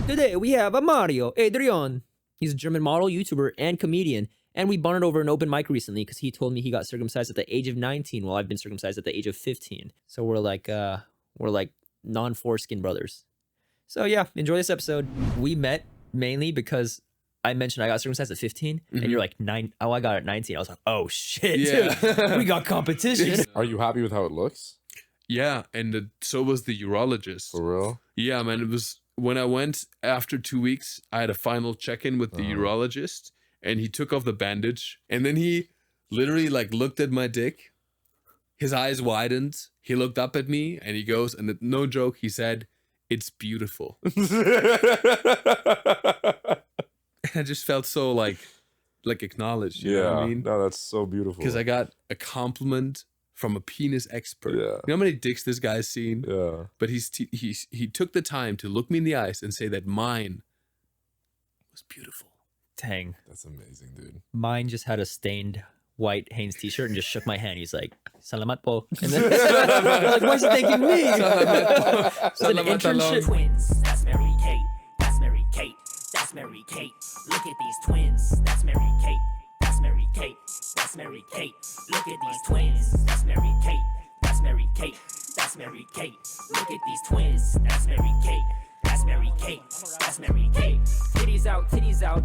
Today we have a Mario, Adrion. He's a German model, YouTuber, and comedian. And we bonded over an open mic recently because he told me he got circumcised at the age of 19 while I've been circumcised at the age of 15. So we're like non-foreskin brothers. So yeah, enjoy this episode. We met mainly because I mentioned I got circumcised at 15 and you're like 9. Oh, I got it at 19. I was like, oh shit, dude, we got competition. Are you happy with how it looks? Yeah, and so was the urologist. For real? Yeah, man, it was when I went after 2 weeks, I had a final check-in with the urologist and he took off the bandage and then he literally like looked at my dick. His eyes widened. He looked up at me and he goes, and no joke, he said, "It's beautiful." I just felt so like acknowledged. You know what I mean? No, that's so beautiful. Because I got a compliment from a penis expert. Yeah. You know how many dicks this guy's seen? Yeah. But he took the time to look me in the eyes and say that mine was beautiful. Dang. That's amazing, dude. Mine just had a stained white Hanes t-shirt and just shook my hand. He's like, "Salamat po." And then I'm like, why is he thanking me? It's an internship. Twins, that's Mary Kate. That's Mary Kate. That's Mary Kate. Look at these twins. That's Mary Kate. That's Mary Kate. That's Mary Kate. Look at these twins. That's Mary Kate. That's Mary Kate. That's Mary Kate. Look at these twins. That's Mary Kate. That's Mary Kate. That's Mary Kate. Titties out,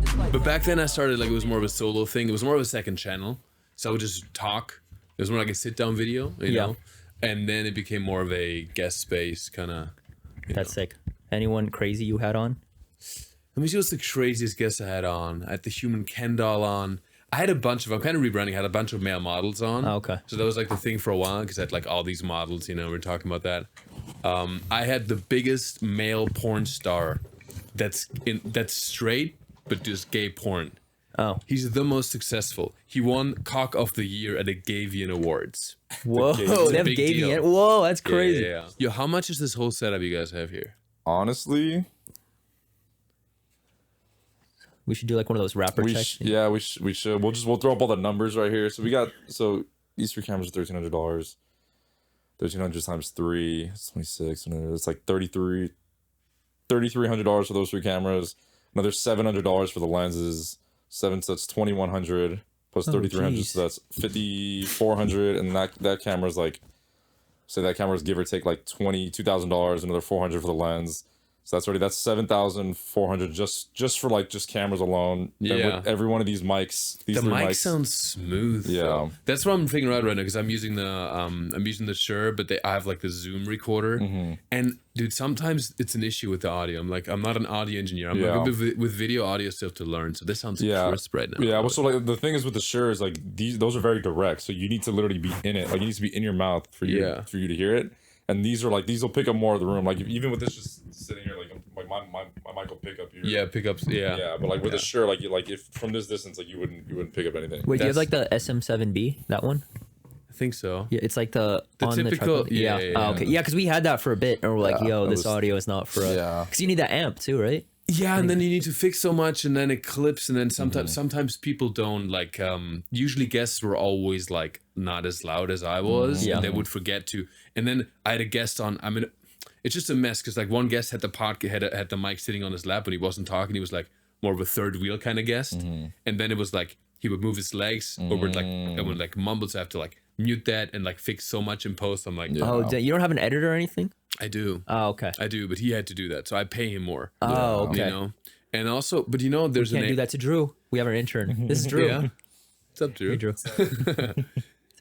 just like. But back then I started like it was more of a solo thing. It was more of a second channel. So I would just talk. It was more like a sit-down video, you know? And then it became more of a guest space kind of. That's sick. Anyone crazy you had on? Let me see what's the craziest guest I had on. I had the human Ken doll on. I had a bunch of, I'm kind of rebranding, I had a bunch of male models on. Oh, okay. So that was like the thing for a while because I had like all these models, you know, we were talking about that. I had the biggest male porn star that's straight, but just gay porn. Oh. He's the most successful. He won Cock of the Year at the Gavian Awards. Whoa, they have big Gavian. deal. Whoa, that's crazy. Yeah. Yo, how much is this whole setup you guys have here? Honestly, We should do like one of those rapper checks. we should. We'll throw up all the numbers right here. So we got these three cameras are $1,300. 1,300 times 3, it's 26. And it's like $3,300 for those three cameras. Another $700 for the lenses. So that's $2,100 plus $3,300. So that's $5,400. And that camera's like, say that camera's give or take like $2,000. Another $400 for the lens. So that's $7,400 just for like just cameras alone. Yeah. And with every one of these mics, The mic sounds smooth. Yeah. though. That's what I'm figuring out right now because I'm using the Shure, but I have like the Zoom recorder. And dude, sometimes it's an issue with the audio. I'm not an audio engineer. I'm like with video audio stuff to learn. So this sounds crisp right now. Yeah. Well, so like the thing is with the Shure is like those are very direct. So you need to literally be in it. Like it needs to be in your mouth for you to hear it. And these will pick up more of the room. Like even with this just sitting here, like my mic will pick up here. Yeah, pickups. Yeah. Yeah, but like with the Shure, like if from this distance, like you wouldn't pick up anything. Wait, do you have like the SM7B? That one? I think so. Yeah, it's like the on typical. The tripod. Yeah. Oh, okay. Yeah, because we had that for a bit, and we're like, yo, this audio is not for us. Yeah. Because you need that amp too, right? Yeah, and then you need to fix so much, and then it clips, and then sometimes people don't like. Usually guests were always like not as loud as I was, and they would forget to. And then I had a guest on. I mean, it's just a mess because like one guest had the mic sitting on his lap when he wasn't talking. He was like more of a third wheel kind of guest, and then it was like he would move his legs or would like and would like mumble. So I have to like mute that and like fix so much in post. I'm like, Oh, you don't have an editor or anything? I do. Oh, okay. I do, but he had to do that, so I pay him more. Oh, okay. You know, and also, but you know, there's Can't do that to Drew. We have our intern. This is Drew. Yeah. What's up, Drew? Hey, Drew.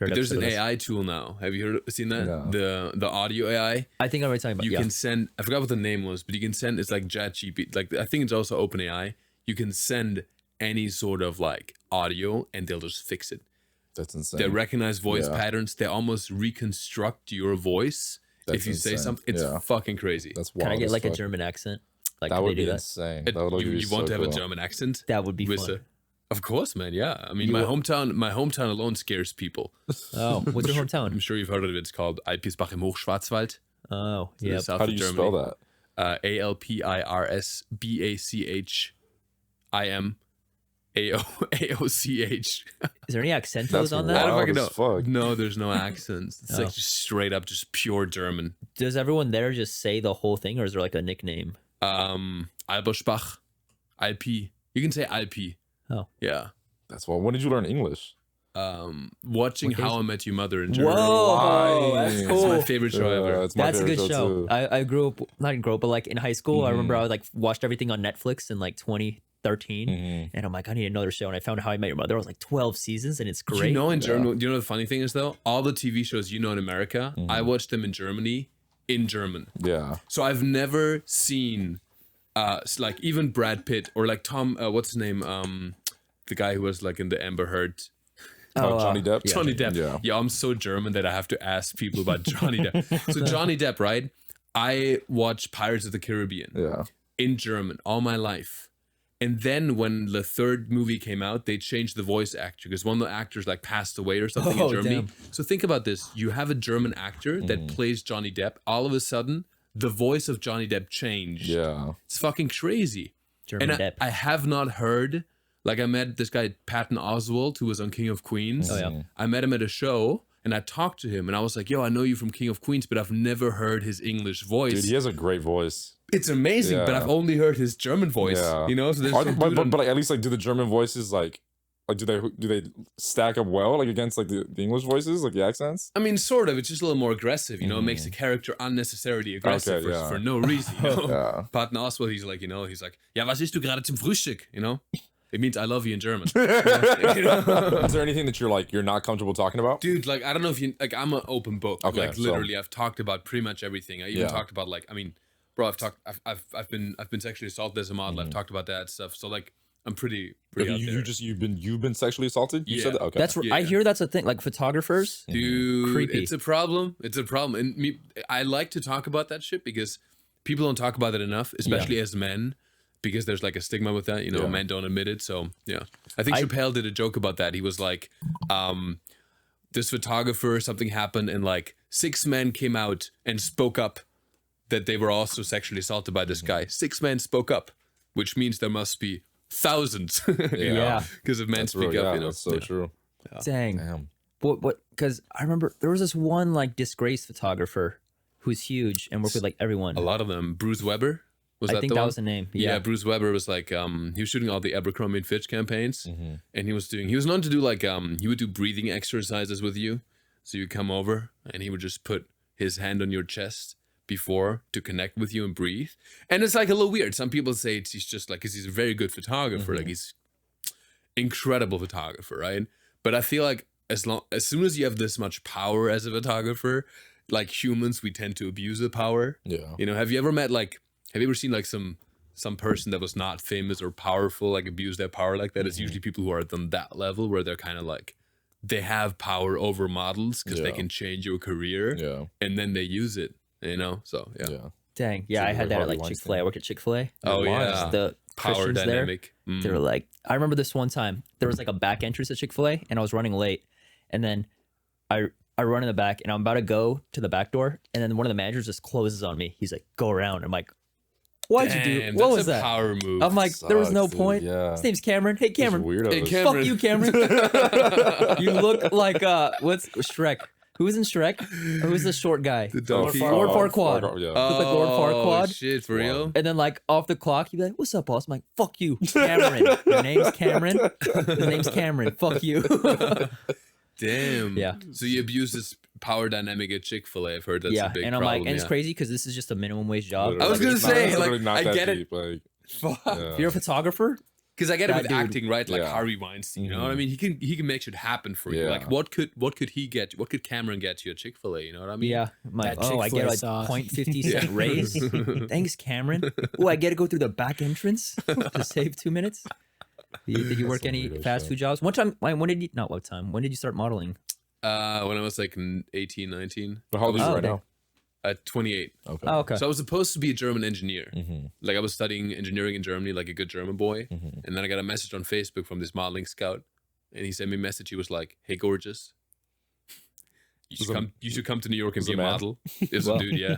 But there's an AI tool now. Have you seen that? No. The audio AI. I think I'm already talking about. You can send. I forgot what the name was, but you can send. It's like ChatGPT. Like I think it's also OpenAI. You can send any sort of like audio, and they'll just fix it. That's insane. They recognize voice patterns. They almost reconstruct your voice. That's if you say insane. something, it's fucking crazy. That's wild. Can I get as like a fuck. German accent? Like, That could would they be do that? insane. It- That would you be want so to have cool. a German accent? That would be fun. Of course, man. Yeah. I mean, my hometown alone scares people. Oh, what's your I'm hometown? sure you've heard of it. It's called Alpirsbach im Hochschwarzwald. Oh, in the yeah. south How of do you Germany. spell that? ALPIRSBACHIM AOCH. Is there any accentos That's on I that? don't wild fucking know. as fuck. No, there's no accents. It's like just straight up, just pure German. Does everyone there just say the whole thing, or is there like a nickname? Albersbach, Alpi. You can say Alpi. Oh. Yeah. That's why. When did you learn English? Watching How I Met Your Mother in Germany. Whoa, that's Nice. It's cool. my favorite show ever. It's my That's a favorite good show. too. I grew up, not in grow up, but like in high school, I remember I like watched everything on Netflix in like 2013, and I'm like, I need another show. And I found How I Met Your Mother. It was like 12 seasons, and it's great. You know, in Germany, do you know what the funny thing is though? All the TV shows you know in America, I watched them in Germany in German. Yeah. So I've never seen, like even Brad Pitt or like Tom, what's his name? The guy who was like in the Amber Heard. Johnny Depp. Johnny Depp. Yeah. Yeah, I'm so German that I have to ask people about Johnny Depp. So Johnny Depp, right? I watched Pirates of the Caribbean Yeah. in German all my life. And then when the third movie came out, they changed the voice actor because one of the actors like passed away or something in Germany. Damn. So think about this. You have a German actor that plays Johnny Depp. All of a sudden, the voice of Johnny Depp changed. Yeah. It's fucking crazy. German And Depp. I have not heard, like I met this guy, Patton Oswalt, who was on King of Queens. Oh, yeah. I met him at a show and I talked to him and I was like, yo, I know you from King of Queens, but I've never heard his English voice. Dude, he has a great voice. It's amazing, but Yeah. I've only heard his German voice. Yeah. You know, so there's Are some they- but, dude but, on- but like, at least like do the German voices like do they stack up well like against like the English voices, like the accents? I mean, sort of. It's just a little more aggressive, you know. It makes the character unnecessarily aggressive Okay, yeah. for no reason. You know? Yeah. Patton Oswalt, he's like, ja, was isst du gerade zum Frühstück? You know, it means I love you in German. You know? Is there anything that you're not comfortable talking about? Dude, like I don't know if you like. I'm an open book. Okay, like so- literally, I've talked about pretty much everything. I even Yeah. talked about like, I mean, bro, I've been sexually assaulted as a model. I've talked about that stuff. So like, I'm pretty Okay, out there. you've been sexually assaulted? You said Yeah. that? Okay. That's I Yeah. hear that's a thing. Like photographers. Dude, Creepy. it's a problem. It's a problem. And I like to talk about that shit because people don't talk about it enough, especially as men, because there's like a stigma with that. You know, Yeah. men don't admit it. So yeah, I think Chappelle did a joke about that. He was like, this photographer, something happened, and like 6 men came out and spoke up that they were also sexually assaulted by this guy. 6 men spoke up, which means there must be thousands. Yeah. Because if men That's speak real, up, yeah, you know. that's so Yeah. true. Dang. Damn. What? Because I remember there was this one like disgraced photographer who's huge and worked with like everyone. A lot of them. Bruce Weber was I that think the that one? was the name. Yeah. Yeah. Bruce Weber was like he was shooting all the Abercrombie and Fitch campaigns, and he was known to do like he would do breathing exercises with you, so you come over and he would just put his hand on your chest before to connect with you and breathe, and it's like a little weird. Some people say he's just like because he's a very good photographer, like he's incredible photographer, right? But I feel like as soon as you have this much power as a photographer, like humans, we tend to abuse the power. Yeah. You know, have you ever seen like some person that was not famous or powerful like abuse their power like that? It's usually people who are on that level where they're kind of like they have power over models because they Yeah. can change your career, Yeah. and then they use it. You know, so yeah. Yeah. Dang. Yeah, I like had that at Harvey like Chick-fil-A. I worked at Chick-fil-A. Oh Why? yeah, The power Christians there, dynamic. they were like, I remember this one time there was like a back entrance at Chick-fil-A and I was running late, and then I run in the back and I'm about to go to the back door, and then one of the managers just closes on me. He's like, "Go around." I'm like, "Why'd you do? Damn, What that's was a that?" power move. I'm like, "There was no Sucks, dude, point." yeah. His name's Cameron. Hey, Cameron. Weirdos. Hey, Cameron. Fuck you, Cameron. You look like what's Shrek? Who was in Shrek? Who's the short guy? The donkey. Lord Farquaad. Yeah. Look like Lord Farquaad. Shit, for real? And then like off the clock, he'd be like, "What's up, boss?" I'm like, "Fuck you, Cameron. Your name's Cameron. His name's Cameron. Fuck you." Damn. Yeah. So you abuse this power dynamic at Chick-fil-A. I've heard that's yeah, a big and I'm problem. like, and it's yeah. crazy because this is just a minimum wage job. Literally. I was gonna It's not- say, it's like, literally not I that get it. deep, like, Fuck. yeah. If you're a photographer, Because I get it That with dude. acting, right? Like Yeah. Harvey Weinstein, you know what I mean? He can make shit happen for you. Yeah. Like what could he get? What could Cameron get you at Chick-fil-A? You know what I mean? yeah, I'm like, That oh, I get Chick-fil-A a sauce. 0.50 cent raise. Thanks, Cameron. Oh, I get to go through the back entrance to save 2 minutes. Did you work some any weirdo fast shit. food jobs? One time, when did you? Not what time? When did you start modeling? When I was like 18, 19, But how old are you Oh, right dang. now? at 28. Okay. Oh, okay. So I was supposed to be a German engineer. Mm-hmm. Like I was studying engineering in Germany, like a good German boy. Mm-hmm. And then I got a message on Facebook from this modeling scout, and he sent me a message. He was like, "Hey, gorgeous, you should come to New York and Was be a it a man? model." It was a Wow. dude, yeah.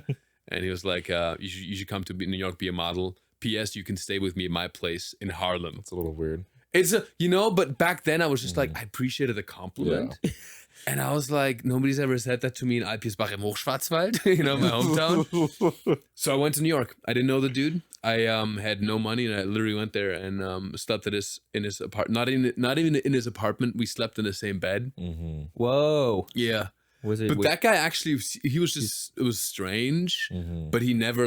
And he was like, you should come to New York, be a model. P.S. You can stay with me at my place in Harlem. It's a little weird. It's a, but back then I was just like, I appreciated the compliment. And I was like, nobody's ever said that to me in Alpirsbach im Hochschwarzwald, you know, my hometown. So I went to New York. I didn't know the dude. I had no money, and I literally went there and slept in his apartment. Not even in his apartment. We slept in the same bed. Whoa. Yeah. Was it? But that guy actually, it was strange, but he never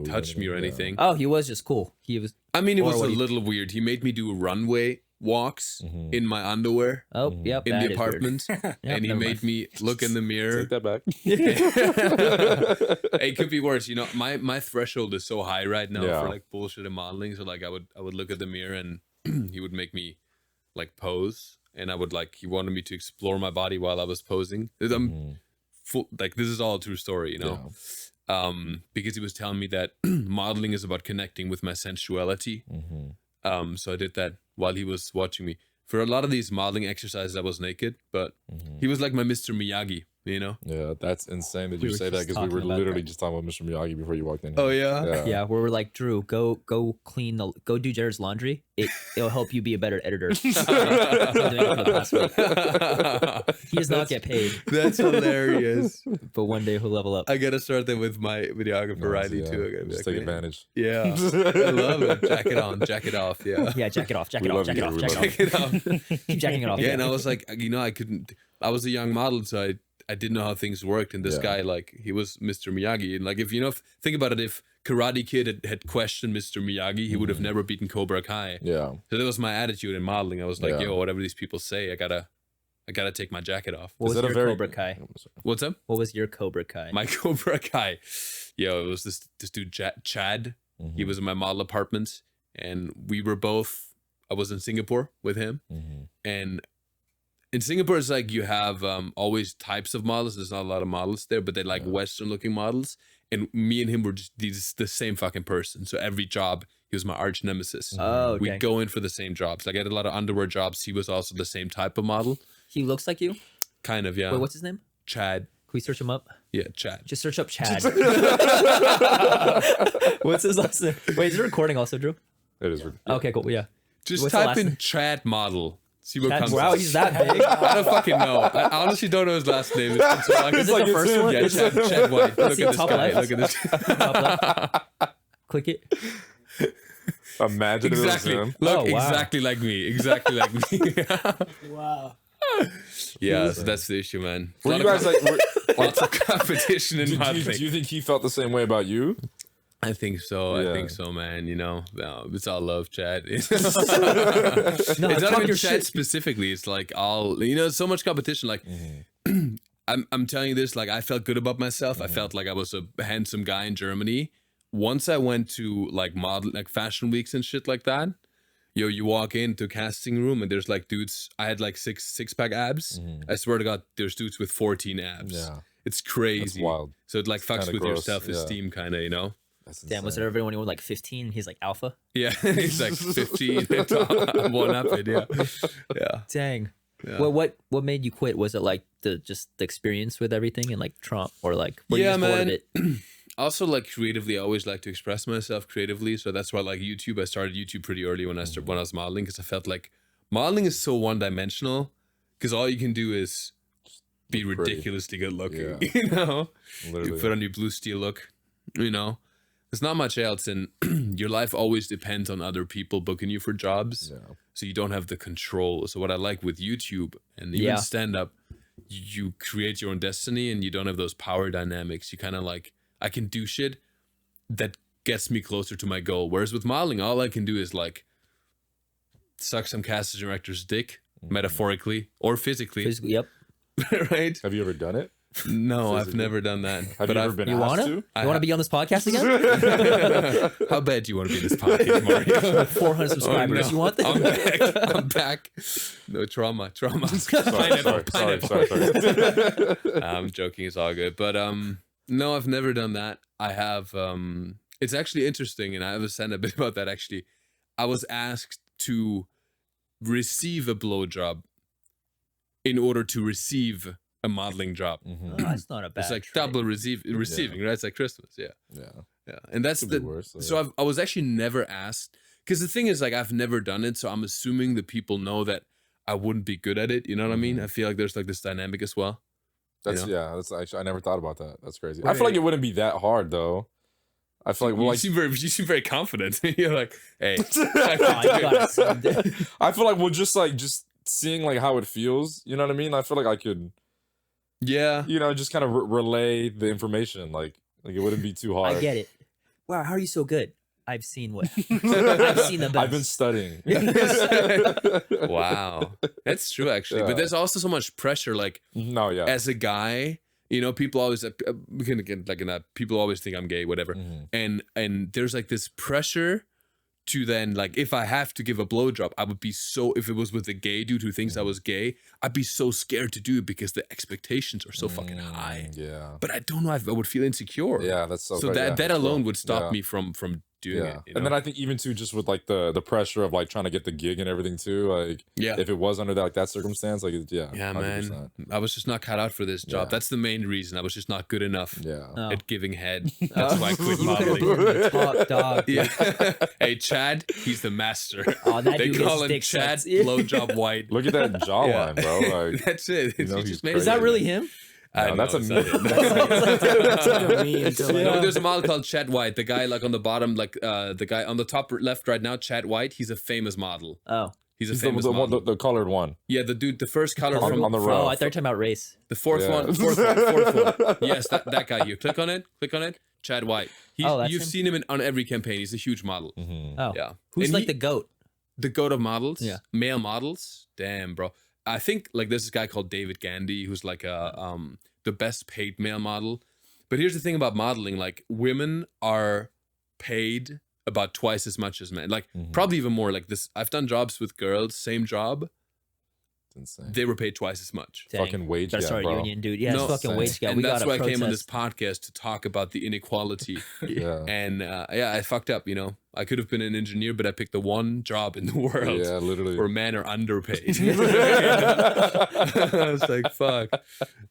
touched me or anything. Oh, he was just cool. He was. I mean, it was a little weird. He made me do runway walks in my underwear. Oh, yep. In the apartment, and he made me look in the mirror. Take that back. It could be worse. You know, my threshold is so high right now for like bullshit and modeling. So like, I would look at the mirror, and he would make me like pose. And I would he wanted me to explore my body while I was posing. I'm full, like, this is all a true story, you know? Yeah. Because he was telling me that modeling is about connecting with my sensuality. So I did that while he was watching me. For a lot of these modeling exercises, I was naked, but he was like my Mr. Miyagi, you know? Yeah, that's insane that you say that, because we were literally just talking about Mr. Miyagi before you walked in here. Oh, yeah? Yeah, where we're like, Drew, go do Jared's laundry. It'll help you be a better editor. He does not get paid. That's hilarious. But one day he'll level up. I gotta start that with my videographer Riley too. I gotta just take advantage. Yeah, I love it. Jacket on, jacket off. Yeah, Yeah, jack it off, jack it off, jack it off, jack it off. Keep jacking it off. Yeah, and I was like, you know, I was a young model, so I didn't know how things worked. And this guy, like, he was Mr. Miyagi. And like, if you know, think about it, if Karate Kid had questioned Mr. Miyagi, he would have never beaten Cobra Kai. Yeah. So that was my attitude in modeling. I was like, yo, whatever these people say, I gotta take my jacket off. What was your Cobra Kai? What's up? What was your Cobra Kai? My Cobra Kai. Yo, it was this dude, Chad. He was in my model apartment, and I was in Singapore with him. And in Singapore, it's like you have always types of models. There's not a lot of models there, but they're like Western looking models. And me and him were just the same fucking person. So every job, he was my arch nemesis. Oh, okay. We'd go in for the same jobs. Like, I had a lot of underwear jobs. He was also the same type of model. He looks like you? Kind of, yeah. Wait, what's his name? Chad. Can we search him up? Yeah, Chad. Just search up Chad. What's his last name? Wait, is it recording also, Drew? It is. Okay, cool. Yeah. Just What's the type last in name? Chad model. See what comes Wow, up. he's that big. I don't fucking know. I honestly don't know his last name. It's so Is it the first one? Yeah, Chad White. Look at see this top guy. left? Look at this. Top left. Click it. Imagine Exactly. it was him. Look, Oh, wow. exactly like me. Exactly like me. Wow. Yeah, so that's the issue, man. Were you guys like? Lots of competition in modeling. Do you think he felt the same way about you? I think so. Yeah. I think so, man. You know, it's all love, Chad. It's No, not talk even your Chad shit. specifically. It's like so much competition. Like, I'm telling you this. Like, I felt good about myself. I felt like I was a handsome guy in Germany. Once I went to like fashion weeks and shit like that. Yo, you walk into a casting room and there's like dudes. I had like six pack abs. I swear to God, there's dudes with 14 abs. Yeah. It's crazy. That's wild. So it like fucks kinda with your gross, self-esteem, kind of, you know. That's Damn, was insane. there everyone who was like 15? He's like alpha. Yeah, he's like 15. I'm one up it. Yeah, yeah. Dang. Yeah. Well, what made you quit? Was it like the experience with everything and like Trump, or like were you Yeah, just bored of man. it? Also, like creatively, I always like to express myself creatively. So that's why, like YouTube, I started YouTube pretty early when I was modeling, because I felt like modeling is so one-dimensional. Because all you can do is be Look pretty. ridiculously good looking. Yeah. You know, Literally. you put on your blue steel look. You know, there's not much else, and your life always depends on other people booking you for jobs. Yeah. So you don't have the control. So what I like with YouTube and even stand up, you create your own destiny, and you don't have those power dynamics. You kind of like, I can do shit that gets me closer to my goal. Whereas with modeling, all I can do is like suck some casting director's dick, metaphorically or physically. Yep. Right? Have you ever done it? No, I've Physically. never done that. Have but you ever I've been You asked wanna? to? You want to be on this podcast again? How bad do you want to be in this podcast, Mario? 400 subscribers. no. You want this? I'm back. I'm back. No trauma. Sorry. I'm joking. It's all good. But no, I've never done that. I have. It's actually interesting, and I have a send a bit about that. Actually, I was asked to receive a blowjob in order to receive a modeling job. Oh, that's not a bad. It's like trait. double receiving, right? It's like Christmas. Yeah. Yeah. And that's Could the be worse, so I was actually never asked, because the thing is, like, I've never done it, so I'm assuming that people know that I wouldn't be good at it. You know what I mean? I feel like there's like this dynamic as well. That's that's actually I never thought about that. That's crazy. I Right. feel like it wouldn't be that hard though. I feel like you, like you seem very confident. You're like, hey, I feel like just seeing like how it feels. You know what I mean? I feel like I could, yeah. just kind of relay the information. Like it wouldn't be too hard. I get it. Wow, how are you so good? I've seen what? I've seen the best. I've been studying. Wow, that's true actually. But there's also so much pressure. Like, no, yeah. as a guy, people always we can get like in that. People always think I'm gay, whatever. And there's like this pressure to then, like, if I have to give a blowjob, I would be so, if it was with a gay dude who thinks I was gay, I'd be so scared to do it because the expectations are so fucking high. Yeah. But I don't know if I would feel insecure. Yeah, that's so. So great. that Yeah, alone cool. would stop me from doing it. And then I think even too, just with like the pressure of like trying to get the gig and everything too, like if it was under that circumstance, like yeah, 100%. man, I was just not cut out for this job. That's the main reason. I was just not good enough at giving head. That's why I quit modeling. The top dog. Yeah. Hey, Chad, he's the master. Oh, that they dude call gets him dick Chad shots. Blowjob White. Look at that jawline, bro. Like That's it. he's Just made crazy. Is that really him? No, that's a it's myth. not- That's like a meme. So like, No, there's a model called Chad White. The guy like on the bottom, like the guy on the top left right now, Chad White. He's a famous model. oh. He's a He's famous the model. the colored one. Yeah, the dude, the first color On- from on the Oh, row. I thought you were talking about race. the fourth Yeah. one. Fourth one. Yes, that guy. You click on it. Chad White. Oh, You've that's him? seen him on every campaign. He's a huge model. Oh. Yeah. Who's And like he- the goat? The goat of models, Yeah. male models. Damn, bro. I think like there's this guy called David Gandy who's like the best paid male model. But here's the thing about modeling: like women are paid about twice as much as men. Like probably even more. Like this, I've done jobs with girls, same job. It's insane. They were paid twice as much. Dang. Fucking wage Gotta gap, start a bro. union, dude. Yeah, No, it's fucking same. wage gap. And We that's got why to I came on this protest. podcast to talk about the inequality. Yeah. And I fucked up. I could have been an engineer, but I picked the one job in the world Yeah, literally. where men are underpaid. I was like, fuck.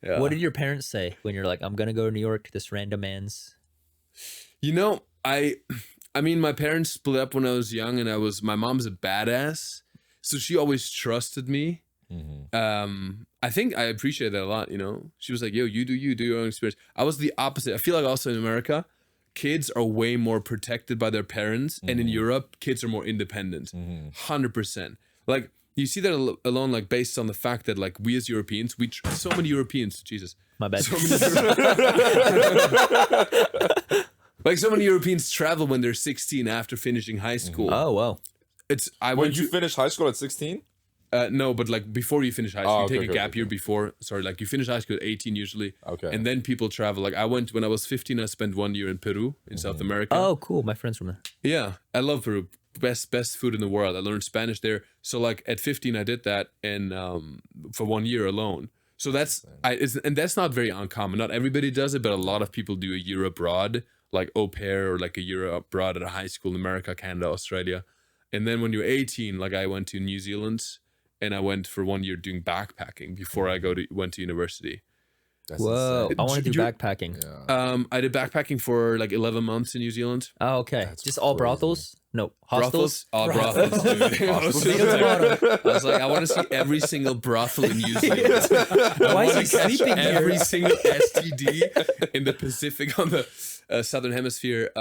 Yeah. What did your parents say when you're like, I'm gonna go to New York to this random man's? I mean, my parents split up when I was young, and my mom's a badass, so she always trusted me. I think I appreciate that a lot. She was like, yo, you do your own experience. I was the opposite. I feel like also in America, kids are way more protected by their parents, and in Europe, kids are more independent. 100%. Like, you see that alone, like, based on the fact that, like, we as Europeans, so many Europeans, Jesus. My bad. So many Europeans travel when they're 16 after finishing high school. Oh, wow. When you finish high school at 16? No, but like before you finish high school, Oh, you take okay, a gap okay, year before. Sorry, like you finish high school at 18 usually. Okay. And then people travel. Like I went when I was 15. I spent 1 year in Peru, in South America. Oh, cool. My friend's from there. Yeah, I love Peru. Best food in the world. I learned Spanish there. So like at 15, I did that, and for 1 year alone. So that's not very uncommon. Not everybody does it, but a lot of people do a year abroad, like au pair, or like a year abroad at a high school in America, Canada, Australia. And then when you're 18, like I went to New Zealand, and I went for 1 year doing backpacking before I went to university. That's Whoa. insane. I want to do You're- backpacking. Yeah. I did backpacking for like 11 months in New Zealand. Oh, okay. That's Just all crazy. brothels? No, hostels? All brothels, dude. I was just like- I was like, I want to see every single brothel in New Zealand. Why is he sleeping Every here? single STD in the Pacific on the Southern Hemisphere.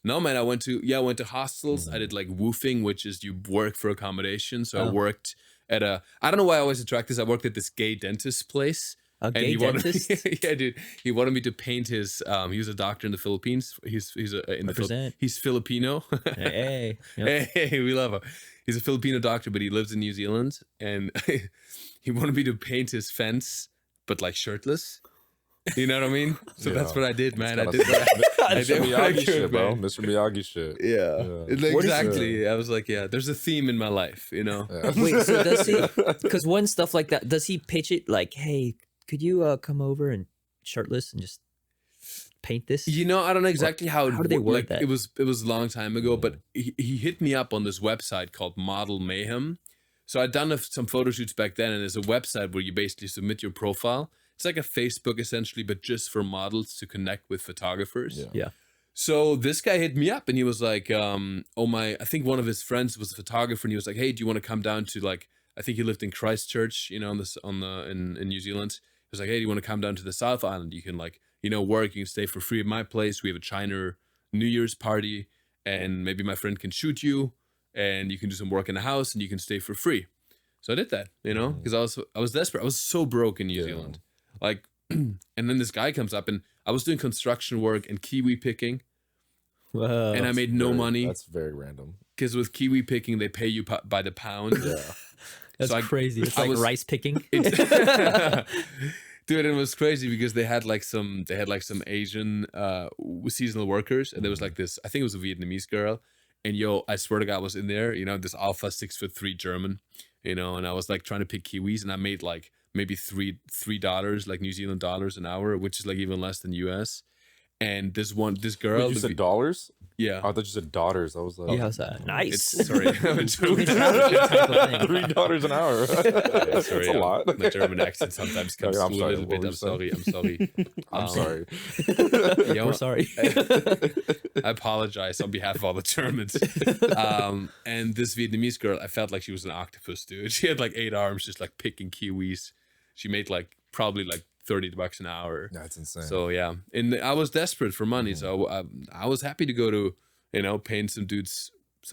No, man, I went to hostels. I did like woofing, which is you work for accommodation. So I worked at I don't know why I always attract this. I worked at this gay dentist place. A gay he wanted, dentist? yeah, dude. He wanted me to paint his. He was a doctor in the Philippines. He's in the Represent. He's Filipino. Hey. Yep. Hey, we love him. He's a Filipino doctor, but he lives in New Zealand, and he wanted me to paint his fence, but like shirtless. You know what I mean? So that's what I did, man. I did that. I Mr. did what I Miyagi could, shit, bro. man. Mr. Miyagi shit. Yeah. Yeah. Exactly. I was like, yeah, there's a theme in my life, you know? Yeah. Wait, so does he, because when stuff like that, does he pitch it like, hey, could you come over and shirtless and just paint this? You know, I don't know exactly how do they word like that? it was a long time ago, but he hit me up on this website called Model Mayhem. So I'd done some photo shoots back then, and there's a website where you basically submit your profile. It's like a Facebook essentially, but just for models to connect with photographers. Yeah. So this guy hit me up and he was like, I think one of his friends was a photographer, and he was like, hey, do you want to come down to like I think he lived in Christchurch, you know, in New Zealand. He was like, hey, do you want to come down to the South Island? You can like, you know, work, you can stay for free at my place. We have a China New Year's party, and maybe my friend can shoot you, and you can do some work in the house, and you can stay for free. So I did that, you know, because I was desperate. I was so broke in New Zealand, like, and then this guy comes up, and I was doing construction work and kiwi picking, Whoa. and I made no money That's very random. because with kiwi picking they pay you by the pound. Yeah. That's crazy. It's like rice picking. Dude, it was crazy because they had like some Asian seasonal workers, and there was like this, I think it was a Vietnamese girl, and yo, I swear to God, I was in there, you know, this alpha 6'3" German, you know, and I was like trying to pick kiwis, and I made like maybe $3 like New Zealand dollars an hour, which is like even less than US. And this girl. Wait, you said dollars? Yeah. Oh, I thought you said daughters. I was like, Yeah, how's that? Nice. Sorry. $3 an hour. Sorry, That's a lot. My German accent sometimes comes I'm through sorry, a little what bit. were you I'm sorry. I'm sorry. Yo, We're sorry. I apologize on behalf of all the Germans. And this Vietnamese girl, I felt like she was an octopus, dude. She had like 8 arms, just like picking kiwis. She made like probably like $30 an hour. That's insane. So yeah, and I was desperate for money, so I was happy to go to, you know, paint some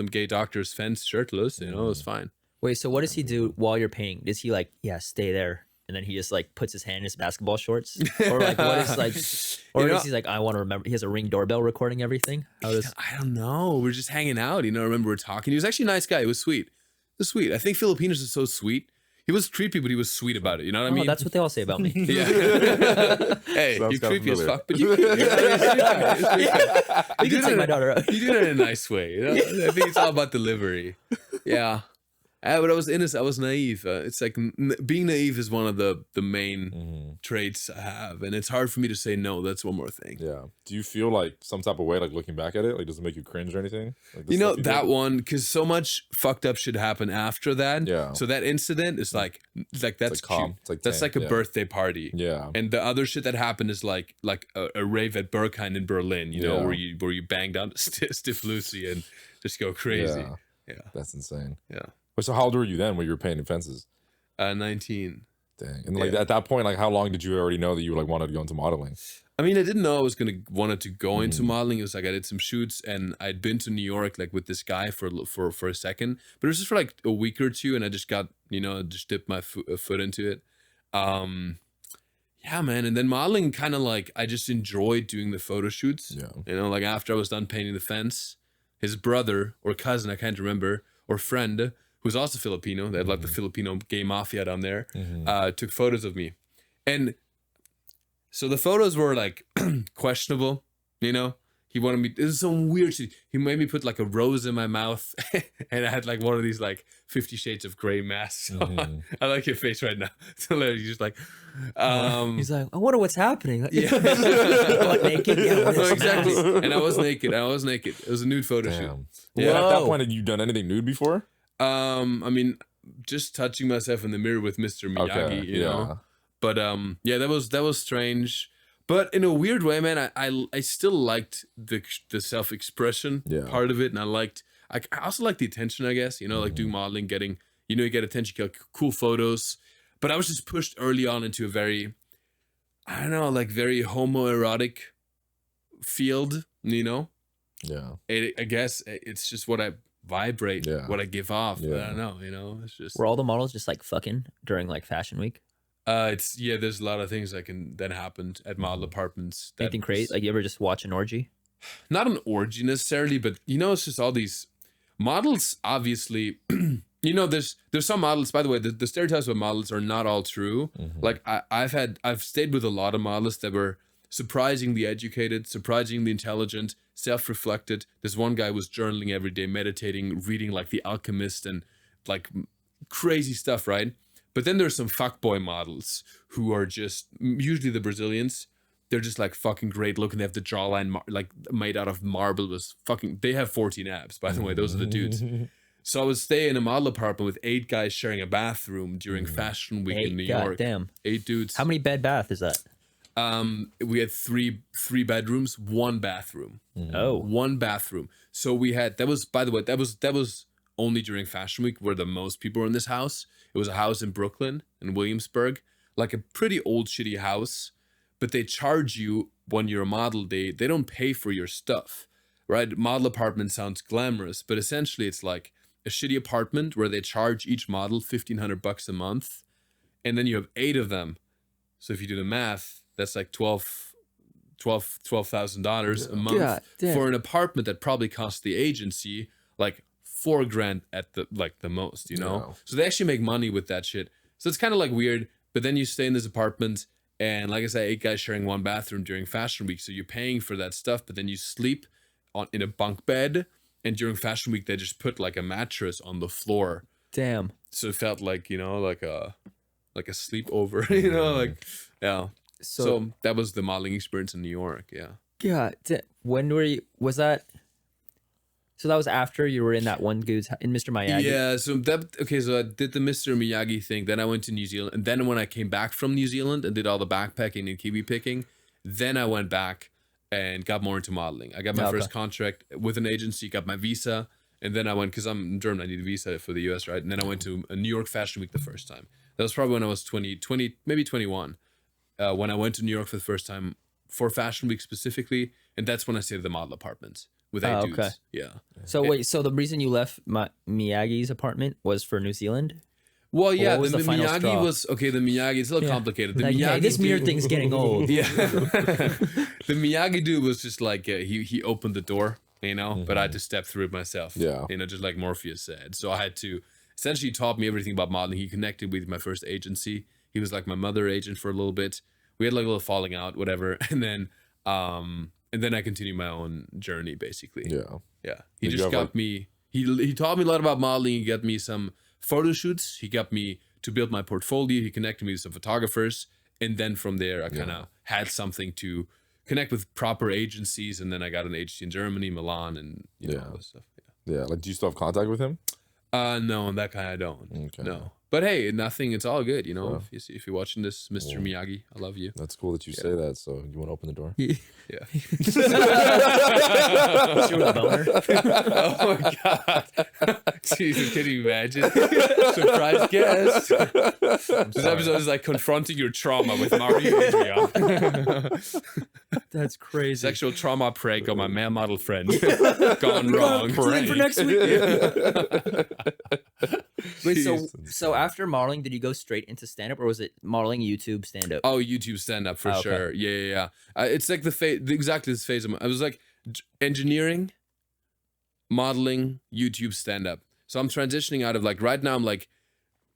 gay doctor's fence shirtless. You know, it was fine. Wait, so what does he do while you're painting? Does he like, yeah, stay there, and then he just like puts his hand in his basketball shorts, or like what is like, or You know, is he like, I want to remember? He has a Ring doorbell recording everything. How does? I don't know. We're just hanging out. You know, I remember we were talking. He was actually a nice guy. It was sweet. It was sweet. I think Filipinos are so sweet. He was creepy, but he was sweet about it. You know what I mean? Oh, that's what they all say about me. Yeah. Hey, Sounds you're kinda creepy as familiar. fuck, but you can You can take my daughter out. You do it in a nice way. You know? I think it's all about delivery. Yeah. But I was innocent. I was naive. It's like being naive is one of the main traits I have, and it's hard for me to say no. That's one more thing. Yeah. Do you feel like some type of way, like looking back at it? Like, does it make you cringe or anything? Like the You know, stuff that did? one, because so much fucked up shit happened after that. Yeah. So that incident is like that's like calm. cute. It's like That's tame, like a yeah. birthday party. Yeah. And the other shit that happened is like a rave at Berghain in Berlin, you know, Yeah. where you bang down Stiff Lucy and just go crazy. Yeah. Yeah. That's insane. Yeah. Wait, so how old were you then when you were painting fences? 19. Dang. And like Yeah. at that point, like how long did you already know that you like wanted to go into modeling? I mean, I didn't know I was wanted to go into modeling. It was like I did some shoots, and I'd been to New York like with this guy for a second, but it was just for like a week or two, and I just got, you know, just dipped my foot into it. Yeah, man. And then modeling kind of like I just enjoyed doing the photo shoots. Yeah. You know, like after I was done painting the fence, his brother or cousin, I can't remember, or friend, who's also Filipino, they had like the Filipino gay mafia down there, took photos of me. And so the photos were like questionable, you know? He wanted me, this is some weird shit. He made me put like a rose in my mouth and I had like one of these like 50 Shades of Grey masks on. I like your face right now. So you're just like, He's like, I wonder what's happening. yeah. What, naked? Yeah, what No, is exactly. this? And I was naked. It was a nude photo shoot. Damn. Yeah. Yeah. At that Whoa. point, had you done anything nude before? I mean, just touching myself in the mirror with Mr. Miyagi, you know. But yeah, that was strange. But in a weird way, man, I still liked the self-expression part of it, and I also liked the attention, I guess, you know, like doing modeling, getting, you know, you get attention, you get cool photos. But I was just pushed early on into a very, I don't know, like very homoerotic field, you know. Yeah. I guess it's just what I vibrate, what I give off. Yeah. I don't know, you know. It's just Were all the models just like fucking during like fashion week? it's there's a lot of things that happened at model apartments. That Anything crazy? Like you ever just watch an orgy? Not an orgy necessarily, but you know, it's just all these models. Obviously, you know, there's some models. By the way, the stereotypes of models are not all true. Like I've stayed with a lot of models that were surprisingly educated, surprisingly intelligent, self-reflected. This one guy was journaling every day, meditating, reading like The Alchemist and like crazy stuff, right? But then there's some fuckboy models who are just, usually the Brazilians, they're just like fucking great looking. They have the jawline like made out of marble. They have 14 abs, by the way. Those are the dudes. So I would stay in a model apartment with 8 guys sharing a bathroom during Fashion Week in New York. Damn. 8 dudes. How many bed bath is that? We had three bedrooms, 1 bathroom. Oh. 1 bathroom. So we had, that was, by the way, that was only during Fashion Week where the most people were in this house. It was a house in Brooklyn, in Williamsburg, like a pretty old shitty house, but they charge you when you're a model. They don't pay for your stuff, right? Model apartment sounds glamorous, but essentially it's like a shitty apartment where they charge each model $1,500 a month, and then you have 8 of them. So if you do the math, that's like $12,000 a month for an apartment that probably costs the agency like $4,000 at the most, you know? Yeah. So they actually make money with that shit. So it's kind of like weird, but then you stay in this apartment and like I said, 8 guys sharing one bathroom during Fashion Week. So you're paying for that stuff, but then you sleep in a bunk bed, and during Fashion Week, they just put like a mattress on the floor. Damn. So it felt like, you know, like a sleepover, you know, like, yeah. So that was the modeling experience in New York. Yeah. Yeah. When was that? So that was after you were in that one dude's in Mr. Miyagi. Yeah. So so I did the Mr. Miyagi thing. Then I went to New Zealand. And then when I came back from New Zealand and did all the backpacking and kiwi picking, then I went back and got more into modeling. I got my first contract with an agency, got my visa. And then I went, because I'm German, I need a visa for the US, right? And then I went to a New York Fashion Week the first time. That was probably when I was 20, maybe 21. When I went to New York for the first time for Fashion Week specifically, and that's when I stayed at the model apartments with 8 dudes. Okay. Yeah. So so the reason you left Miyagi's apartment was for New Zealand? Well, yeah, the Miyagi was okay. The Miyagi, it's a little complicated. The like, Miyagi, hey, this mirror thing's getting old. Yeah. The Miyagi dude was just like he opened the door, you know, but I had to step through it myself. Yeah. You know, just like Morpheus said. So I had to essentially taught me everything about modeling. He connected with my first agency. He was like my mother agent for a little bit. We had like a little falling out, whatever, and then I continued my own journey basically. Yeah. Yeah. He just got me. He taught me a lot about modeling. He got me some photo shoots. He got me to build my portfolio. He connected me with some photographers, and then from there I kind of had something to connect with proper agencies. And then I got an agency in Germany, Milan, and you know all this stuff. Yeah. Like, do you still have contact with him? No, on that kind I don't. Okay. No. But hey, nothing. It's all good, you know. If you're watching this, Mr. Miyagi, I love you. That's cool that you say that. So you want to open the door? Yeah. Oh my god! Jesus, can you imagine? Surprise guest. This episode is like confronting your trauma with Mario Adrion. That's crazy. Sexual trauma prank on my male model friend. Gone wrong. Plan for next week. Wait, so after modeling, did you go straight into stand-up, or was it modeling, YouTube, stand-up? Oh, YouTube stand-up for sure. Yeah. It's like exactly this phase. I was like engineering, modeling, YouTube, stand-up. So I'm transitioning out of like right now I'm like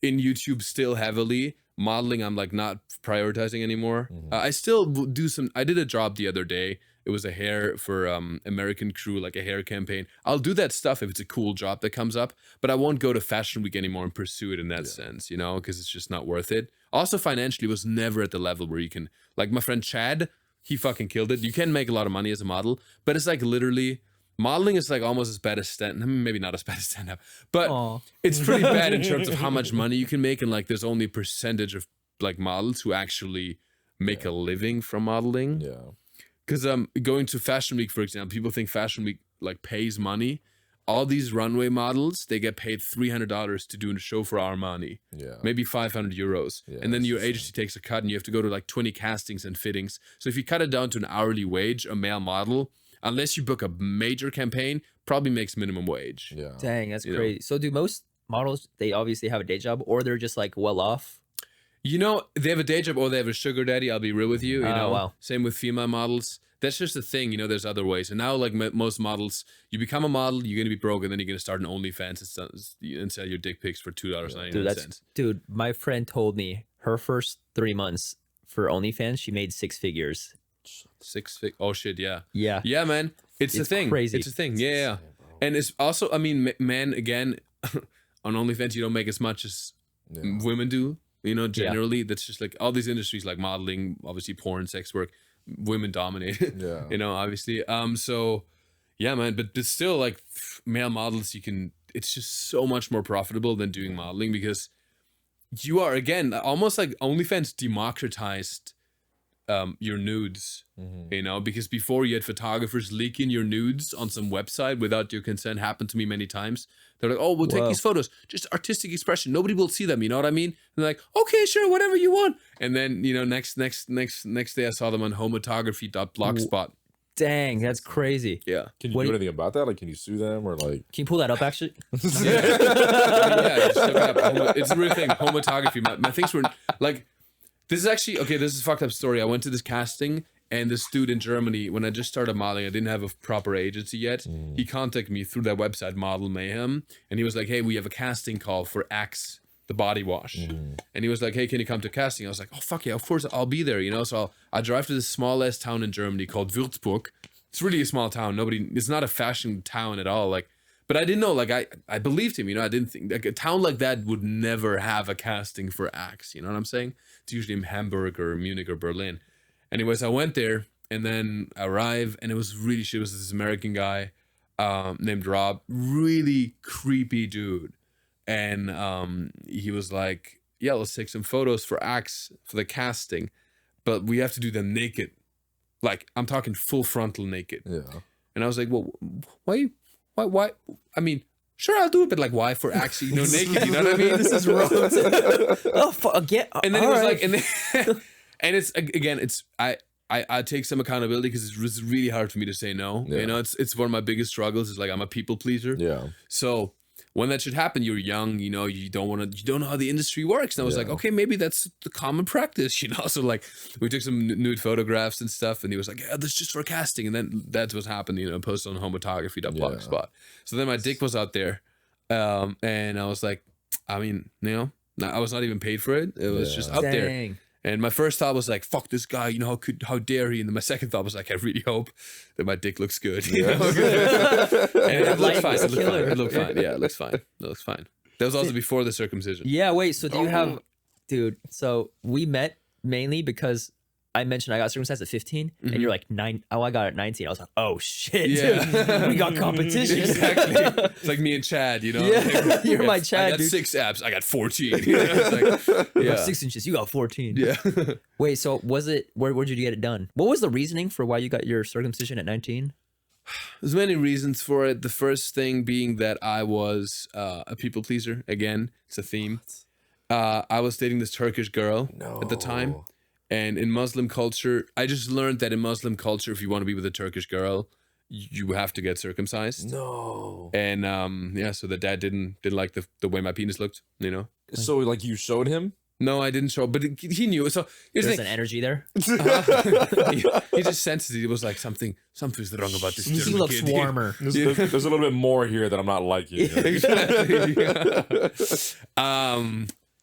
in YouTube still heavily. Modeling I'm like not prioritizing anymore. I still do some. I did a job the other day. It was a hair for American Crew, like a hair campaign. I'll do that stuff if it's a cool job that comes up, but I won't go to Fashion Week anymore and pursue it in that sense, you know, because it's just not worth it. Also, financially, was never at the level where you can, like my friend Chad, he fucking killed it. You can make a lot of money as a model, but it's like literally, modeling is like almost as bad as maybe not as bad as stand-up, but it's pretty bad in terms of how much money you can make, and like there's only a percentage of like models who actually make a living from modeling. Yeah. Because going to Fashion Week, for example, people think Fashion Week like pays money. All these runway models, they get paid $300 to do a show for Armani. Yeah. Maybe 500 euros. Yeah, and then your agency takes a cut and you have to go to like 20 castings and fittings. So if you cut it down to an hourly wage, a male model, unless you book a major campaign, probably makes minimum wage. Yeah. Dang, that's crazy. So do most models, they obviously have a day job, or they're just like well off? You know, they have a day job or they have a sugar daddy. I'll be real with you. You know, wow. Same with female models. That's just the thing. You know, there's other ways. And now, like most models, you become a model, you're gonna be broke, and then you're gonna start an OnlyFans and sell your dick pics for $2.99. Dude, my friend told me her first 3 months for OnlyFans, she made 6 figures. Oh shit, yeah. Yeah. Yeah, man. It's a thing. Crazy. It's a thing. Yeah. And it's also, I mean, man, again, on OnlyFans, you don't make as much as women do. You know, generally, that's just like all these industries like modeling, obviously porn, sex work, women dominate. Yeah. You know, obviously. So yeah, man, but still like male models, it's just so much more profitable than doing modeling, because you are, again, almost like OnlyFans democratized your nudes, you know, because before you had photographers leaking your nudes on some website without your consent. Happened to me many times. They're like, oh, we'll take these photos, just artistic expression. Nobody will see them. You know what I mean? And they're like, okay, sure, whatever you want. And then, you know, next day I saw them on homotography.blogspot. Dang, that's crazy. Yeah. Can you do anything about that? Like, can you sue them or like? Can you pull that up actually? Yeah, just look it up. It's a real thing. Homotography. My things were like, this is actually, okay, this is a fucked up story. I went to this casting and this dude in Germany, when I just started modeling, I didn't have a proper agency yet. He contacted me through that website, Model Mayhem. And he was like, hey, we have a casting call for Axe, the body wash. And he was like, hey, can you come to casting? I was like, oh, fuck yeah, of course, I'll be there, you know? So I drive to this small ass town in Germany called Würzburg. It's really a small town. It's not a fashion town at all. Like, but I didn't know, like, I believed him, you know? I didn't think, like, a town like that would never have a casting for Axe, you know what I'm saying? It's usually in Hamburg or Munich or Berlin. Anyways, I went there and then I arrived and it was really shit. It was this American guy named Rob, really creepy dude. And he was like, yeah, let's take some photos for Axe for the casting, but we have to do them naked. Like, I'm talking full frontal naked. Yeah. And I was like, well, why? I mean, sure, I'll do it, but like, why for Axe, you know, naked? You know what I mean? This is wrong. Oh, fuck, yeah. And then it was like, and then, and it's, again, it's, I take some accountability because it's really hard for me to say no. Yeah. You know, it's one of my biggest struggles is like, I'm a people pleaser. Yeah. So when that should happen, you're young, you know, you don't know how the industry works. And I was like, okay, maybe that's the common practice, you know? So like, we took some nude photographs and stuff, and he was like, yeah, that's just for casting. And then that's what happened, you know, posted on homotography.blogspot. So then my dick was out there. And I was like, I mean, you know, I was not even paid for it. It was just out there. Dang. And my first thought was like, fuck this guy, you know, how dare he? And then my second thought was like, I really hope that my dick looks good. You know? And it looked fine. It looked fine. Yeah, it looks fine. It looks fine. That was also before the circumcision. Yeah, wait, so do you have, dude, so we met mainly because I mentioned I got circumcised at 15 and you're like 9. Oh, I got it at 19. I was like, oh shit, dude, we got competition. Exactly. It's like me and Chad, you know? Yeah, like, you're my Chad, I got dude. 6 abs. I got 14. You know? It's like, You got 6 inches. You got 14. Yeah. Wait, so was it, where did you get it done? What was the reasoning for why you got your circumcision at 19? There's many reasons for it. The first thing being that I was a people pleaser. Again, it's a theme. I was dating this Turkish girl at the time. And in Muslim culture, I just learned that in Muslim culture, if you want to be with a Turkish girl, you have to get circumcised. No. And yeah, so the dad didn't like the way my penis looked, you know? So like you showed him? No, I didn't show, but he knew. So here's the There's thing. an energy there. He just sensed it. It was like something's wrong about this. He German looks kid. warmer. There's a little bit more here that I'm not liking. Exactly.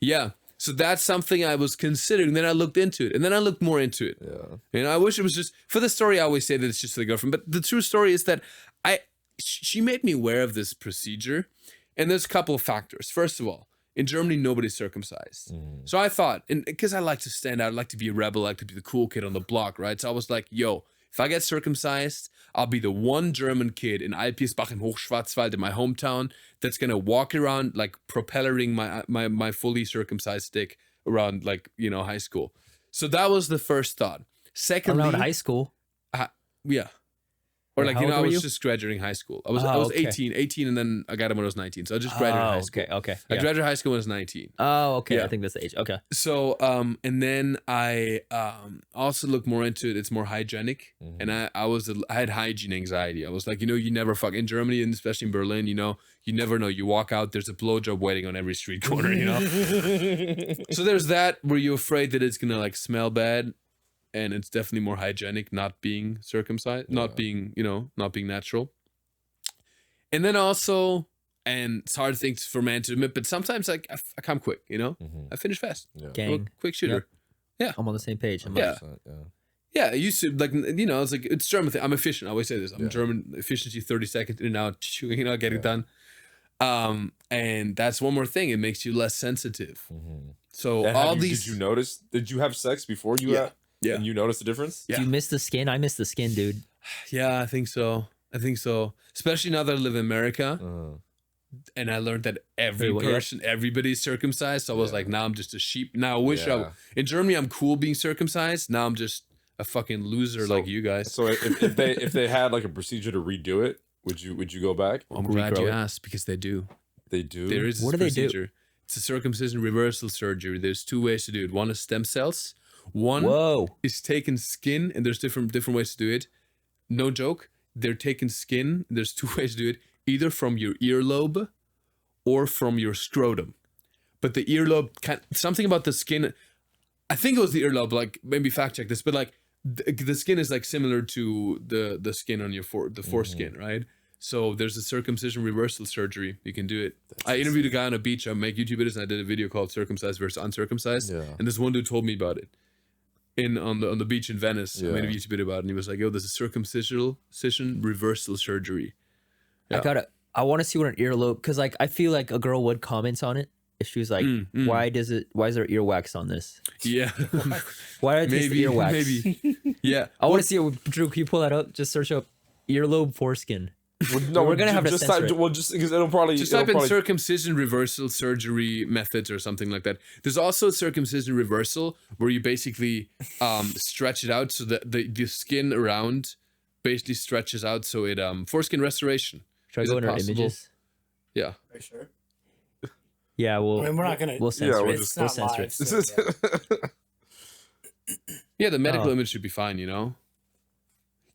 Yeah. So that's something I was considering. Then I looked into it, and then I looked more into it. Yeah. You know, I wish it was just for the story. I always say that it's just for the girlfriend, but the true story is that she made me aware of this procedure, and there's a couple of factors. First of all, in Germany, nobody's circumcised. So I thought, and because I like to stand out, I like to be a rebel, I like to be the cool kid on the block, right? So I was like, yo, if I get circumcised, I'll be the one German kid in Alpirsbach in Hochschwarzwald in my hometown that's gonna walk around like propellering my fully circumcised dick around, like, you know, high school. So that was the first thought. Secondly, Around high school. yeah. Or Wait, like, how you know, old I were was you? just graduating high school. I was okay. 18, and then I got him when I was 19. So I just graduated high school. Okay. I Yeah. graduated high school when I was 19. Oh, okay. Yeah. I think that's the age. Okay. So, and then I also looked more into it. It's more hygienic, and I had hygiene anxiety. I was like, you know, you never fuck in Germany, and especially in Berlin. You know, you never know. You walk out, there's a blowjob waiting on every street corner. You know, so there's that where you're afraid that it's gonna like smell bad, and it's definitely more hygienic not being circumcised, not being natural. And then also, and it's hard things for man to admit, but sometimes like I come quick, you know, I finish fast. Yeah. I'm a Gang. quick shooter. I'm on the same page. I'm Yeah. Yeah. Yeah, I used to, like, you know, it's like, it's German thing. I'm efficient. I always say this. I'm German efficiency, 30 seconds in and out, you know, getting done. And that's one more thing. It makes you less sensitive. So And all these. Did you notice? Did you have sex before you had? Yeah. And you noticed the difference? Yeah. Do you miss the skin? I miss the skin, dude. Yeah, I think so. Especially now that I live in America. And I learned that everybody's circumcised. So I was like, now I'm just a sheep. Now I wish in Germany, I'm cool being circumcised. Now I'm just a fucking loser like you guys. So if they had like a procedure to redo it, would you go back? I'm glad you asked, because they do. They do. There is What this do they do? procedure. It's a circumcision reversal surgery. There's 2 ways to do it. One is stem cells. One Whoa. is taking skin, and there's different ways to do it. No joke. They're taking skin. There's 2 ways to do it. Either from your earlobe or from your scrotum. But the earlobe, something about the skin, I think it was the earlobe, like maybe fact check this, but like the skin is like similar to the skin on your foreskin, right? So there's a circumcision reversal surgery. You can do it. I interviewed a guy on a beach. I make YouTube videos, and I did a video called "Circumcised versus Uncircumcised." Yeah. And this one dude told me about it on the beach in Venice. I made a YouTube video about it, and he was like, "Yo, there's a circumcision reversal surgery." Yeah. I want to see what an earlobe, because like I feel like a girl would comment on it if she was like, why is there earwax on this? Yeah. Why did I taste the earwax? Maybe. Yeah. I want to see it. Drew, can you pull that up? Just search up earlobe foreskin. No, we're gonna have to just censor type. it. Well, just because it'll probably Just type in circumcision reversal surgery methods or something like that. There's also circumcision reversal where you basically stretch it out so that the skin around basically stretches out, so it foreskin restoration. Should I Is go it in our possible? images? Yeah. Are you sure? Yeah, I mean, we're not gonna. we'll censor it. It's We'll not censor live. it. So, yeah. Yeah, the medical Oh. image should be fine, you know?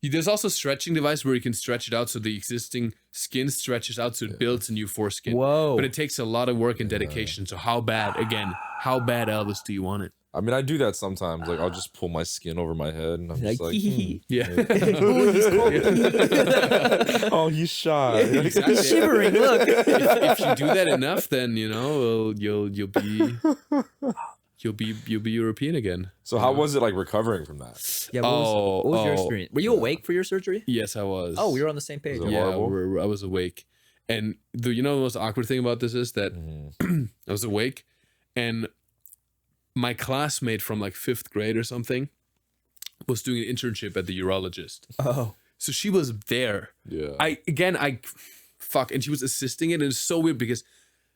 There's also a stretching device where you can stretch it out so the existing skin stretches out so it builds a new foreskin. Whoa. But it takes a lot of work and dedication. So how bad, Elvis, do you want it? I mean, I do that sometimes. Like, I'll just pull my skin over my head, and I'm just like, Yeah. oh, he's shy. Exactly. Shivering. Look. If you do that enough, then you know you'll be European again. So how was it like recovering from that? Yeah. What was your experience? Were you awake for your surgery? Yes, I was. Oh, we were on the same page. Was it Yeah, horrible? I was awake. And the most awkward thing about this is that I was awake, and my classmate from like 5th grade or something was doing an internship at the urologist. Oh. So she was there. Yeah. And she was assisting it, and it's so weird because,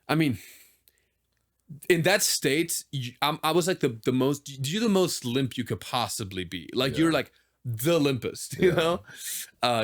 I mean, in that state, I was like the most limp you could possibly be. Like you're like the limpest, you know?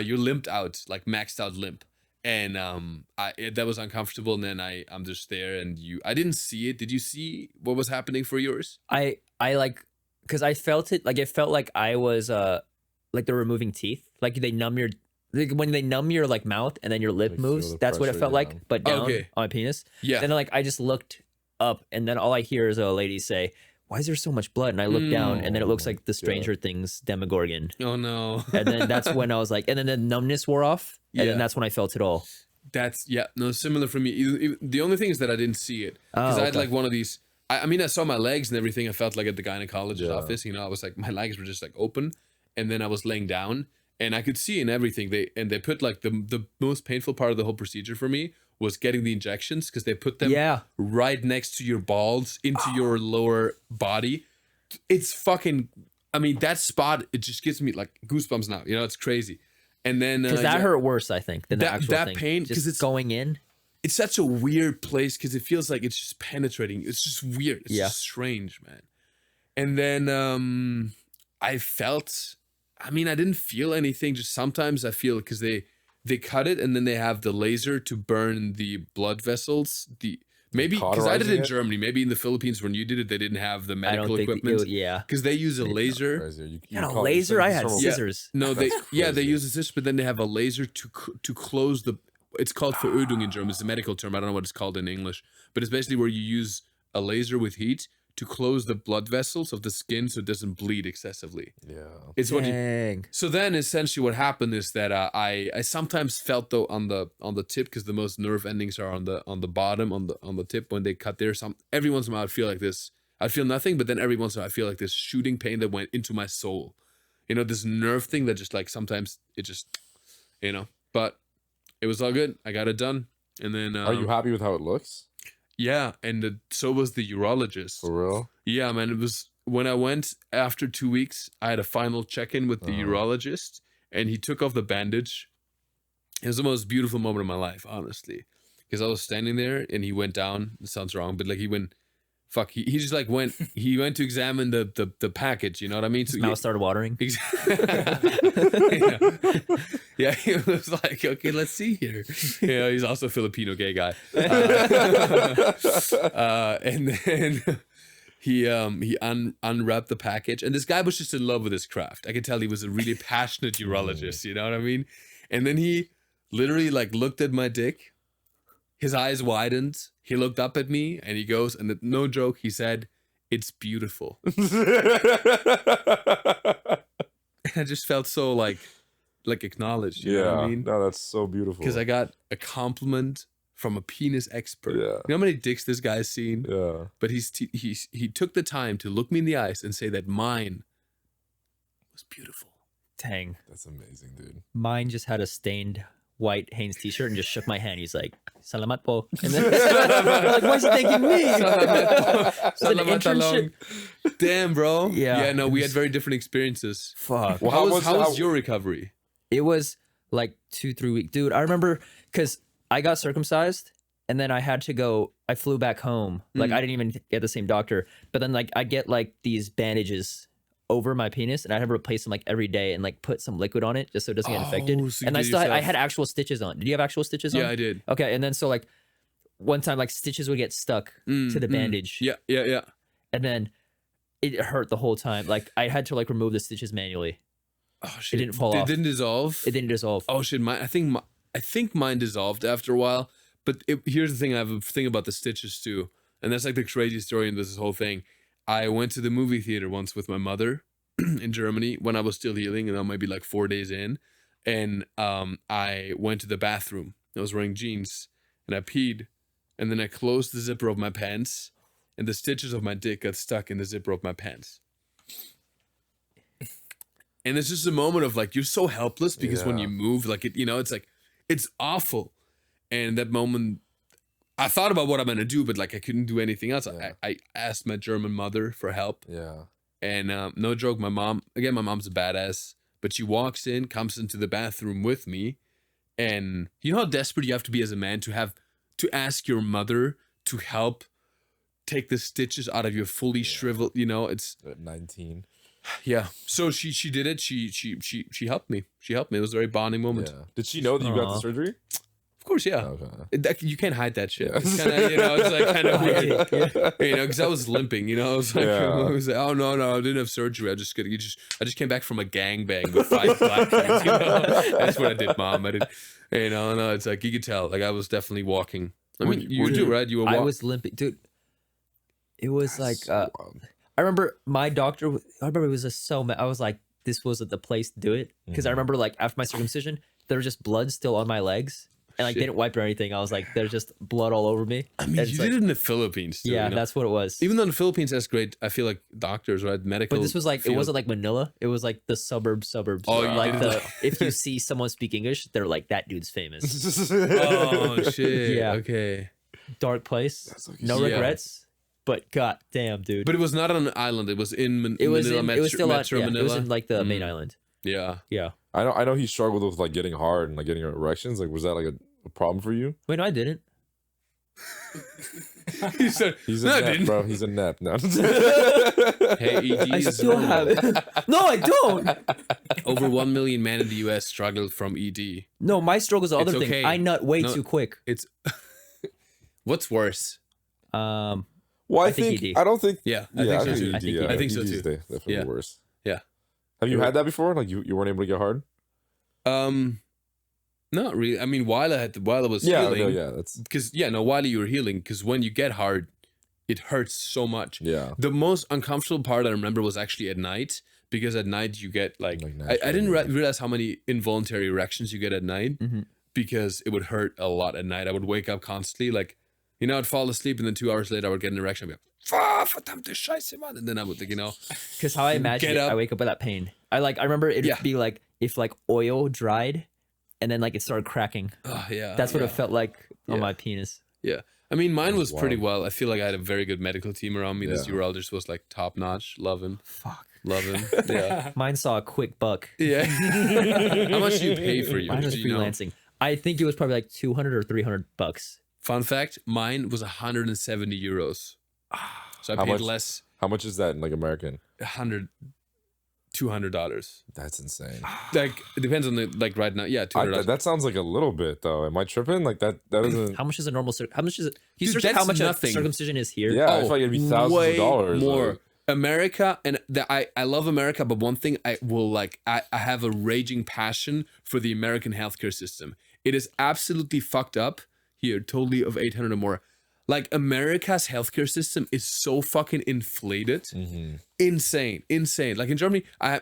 You're limped out, like maxed out limp. And that was uncomfortable. And then I'm just there, and I didn't see it. Did you see what was happening for yours? I like, because I felt it. Like it felt like I was like they're removing teeth. Like they numb your. Like when they numb your like mouth and then your lip Like, moves, feel the that's what it pressure felt like, down. but down Okay. on my penis. Yeah. Then like I just looked up, and then all I hear is a lady say, "Why is there so much blood?" And I look down, and then it looks like the Stranger Things Demogorgon. Oh no. And then that's when I was like, and then the numbness wore off, and Yeah. then that's when I felt it all. Similar for me. The only thing is that I didn't see it because I had okay. like one of these. I mean, I saw my legs and everything. I felt like at the gynecologist's office. You know, I was like, my legs were just like open, and then I was laying down, and I could see and everything. They put like the most painful part of the whole procedure for me was getting the injections, because they put them right next to your balls into your lower body. It's fucking. I mean, that spot, it just gives me like goosebumps now. You know, it's crazy. And then Because that hurt worse, I think, than the actual that thing. pain, just 'cause it's going in. It's such a weird place because it feels like it's just penetrating. It's just weird. It's Yeah. just strange, man. And then I felt, I mean, I didn't feel anything. Just sometimes I feel, because they cut it and then they have the laser to burn the blood vessels. Maybe because I did it in Cauterizing it? Germany. Maybe in the Philippines when you did it, they didn't have the I medical don't think. equipment. Yeah. Because they use a laser. Crazy. You had a laser? I had scissors. No, they That's crazy. use a scissors, but then they have a laser to close the. It's called Verödung in German. It's a medical term. I don't know what it's called in English, but it's basically where you use a laser with heat to close the blood vessels of the skin so it doesn't bleed excessively. Yeah. It's what you. Dang. So then, essentially, what happened is that I sometimes felt though on the tip, because the most nerve endings are on the bottom on the tip when they cut there. Every once in a while I'd feel like this. I'd feel nothing, but then every once in a while I feel like this shooting pain that went into my soul. You know, this nerve thing that just like sometimes it just, you know. But it was all good. I got it done, and then. Are you happy with how it looks? Yeah, and so was the urologist. For real? Yeah, man. It was when I went after 2 weeks. I had a final check-in with the urologist, and he took off the bandage. It was the most beautiful moment of my life, honestly, because I was standing there, and he went down. It sounds wrong, but like he went fuck, he just like went to examine the package, you know what I mean? So His mouth started watering. Yeah, he was like, okay, let's see here. He's also a Filipino gay guy. And then he unwrapped the package, and this guy was just in love with his craft. I could tell he was a really passionate urologist, you know what I mean? And then he literally like looked at my dick, his eyes widened, he looked up at me, and he goes, and no joke, he said, "It's beautiful." I just felt so like acknowledged, you know what I mean? No, that's so beautiful. Because I got a compliment from a penis expert. Yeah. You know how many dicks this guy's seen? Yeah. But he took the time to look me in the eyes and say that mine was beautiful. Dang. That's amazing, dude. Mine just had a stained white Hanes t-shirt and just shook my hand. He's like, "Salamat po." And then like, why is he thanking me? It's an internship. Damn, bro. Yeah. Yeah, no, we had very different experiences. Fuck. Well, How was your recovery? It was like 2-3 weeks. Dude, I remember because I got circumcised and then I had to go, I flew back home. Like I didn't even get the same doctor. But then like I get like these bandages over my penis and I had to replace them like every day and like put some liquid on it just so it doesn't get infected. So you And I did still yourself. I had actual stitches on. Did you have actual stitches on? Yeah, I did. Okay, and then so like one time like stitches would get stuck to the bandage. Yeah. And then it hurt the whole time. Like I had to like remove the stitches manually. Oh shit. didn't fall It off. didn't dissolve? It didn't dissolve. Oh shit, I think mine dissolved after a while. But here's the thing, I have a thing about the stitches too. And that's like the crazy story in this whole thing. I went to the movie theater once with my mother in Germany when I was still healing, and I might be like 4 days in. And I went to the bathroom. I was wearing jeans and I peed. And then I closed the zipper of my pants and the stitches of my dick got stuck in the zipper of my pants. And it's just a moment of like, you're so helpless because when you move, like it, you know, it's like, it's awful. And that moment, I thought about what I'm going to do, but like I couldn't do anything else. Yeah. I asked my German mother for help. Yeah. And no joke, my mom's a badass, but she walks in, comes into the bathroom with me. And you know how desperate you have to be as a man to ask your mother to help take the stitches out of your fully shriveled, you know, it's At 19. yeah. So she did it. She helped me. She helped me. It was a very bonding moment. Yeah. Did she know that you got the Aw. surgery? Of course, yeah. Okay. You can't hide that shit. It's kind of, you know, it's like kind of weird, you know, because I was limping, you know, I was like, I was like, oh no, I didn't have surgery. I just came back from a gangbang with 5 black kids, you know. That's what I did, Mom. I did, you know, no, it's like you could tell, like I was definitely walking. I mean, you do, right? You were. I was limping, dude. It was like I remember my doctor. I remember it was just so mad. I was like, this wasn't the place to do it because I remember like after my circumcision, there was just blood still on my legs. And like Shit. didn't wipe or anything. I was like, there's just blood all over me. I mean, And you it's did like, it in the Philippines, too, yeah, you know? that's what it was. Even though in the Philippines, that's great. I feel like doctors, right? Medical. But this was like field. it wasn't like Manila. It was like the suburbs. Oh, you like did it. if you see someone speak English, they're like that dude's famous. Oh shit! Yeah. Okay. Dark place, no Yeah. regrets. But god damn, dude. But it was not on an island. It was in it was Manila, in, it was still on, Metro yeah, Manila. it was in like the main island. Yeah. Yeah. I know he struggled with like getting hard and like getting erections. Like, was that like a problem for you? Wait, no, I didn't. He said, He's a "No, I nep, didn't." bro. He's a nep. No. Hey, ED I is still have it. No, I don't. over 1 million men in the U.S. struggled from ED. No, my struggle's the It's other thing. okay. I nut way No. too quick. It's what's worse? Well, I think ED. I don't think. Yeah, I think so ED, too. I think yeah, I think so ED is too. Definitely Yeah. worse. Yeah. Have you had that before? Like you weren't able to get hard? Not really. I mean, while I was Yeah. healing, No, yeah. That's because while you were healing, because when you get hard, it hurts so much. yeah. The most uncomfortable part I remember was actually at night, because at night you get like I didn't realize how many involuntary erections you get at night, because it would hurt a lot at night. I would wake up constantly, like, you know, I'd fall asleep and then 2 hours later I would get an erection. I'd be like, verdammte Scheiße, man. And then I would think, you know, Because how I imagine Get it, up. I wake up with that pain. I remember it'd Yeah. be like if like oil dried and then like it started cracking. oh yeah. That's what it felt like on Yeah. my penis. Yeah. I mean, mine was pretty wild. well. I feel like I had a very good medical team around me. This Yeah. urologist was like top notch. Love him. Fuck. Love him. Yeah. Mine saw a quick buck. Yeah. How much do you pay for you? Mine was Do you know? freelancing. I think it was probably like 200 or $300. Fun fact, mine was 170 euros. So I How paid much? less, How much is that in like American? $200. That's insane. Like it depends on the like right now. Yeah, $200. That sounds like a little bit though. Am I tripping? Like that doesn't. How much is a normal? How much is it? Can you Dude, search how that's much nothing. a circumcision is here? Yeah, I feel like it'd be thousands way of dollars. more. Like, America, and I love America, but one thing I will like, I have a raging passion for the American healthcare system. It is absolutely fucked up here, totally of 800 or more. Like America's healthcare system is so fucking inflated, insane. Like in Germany, I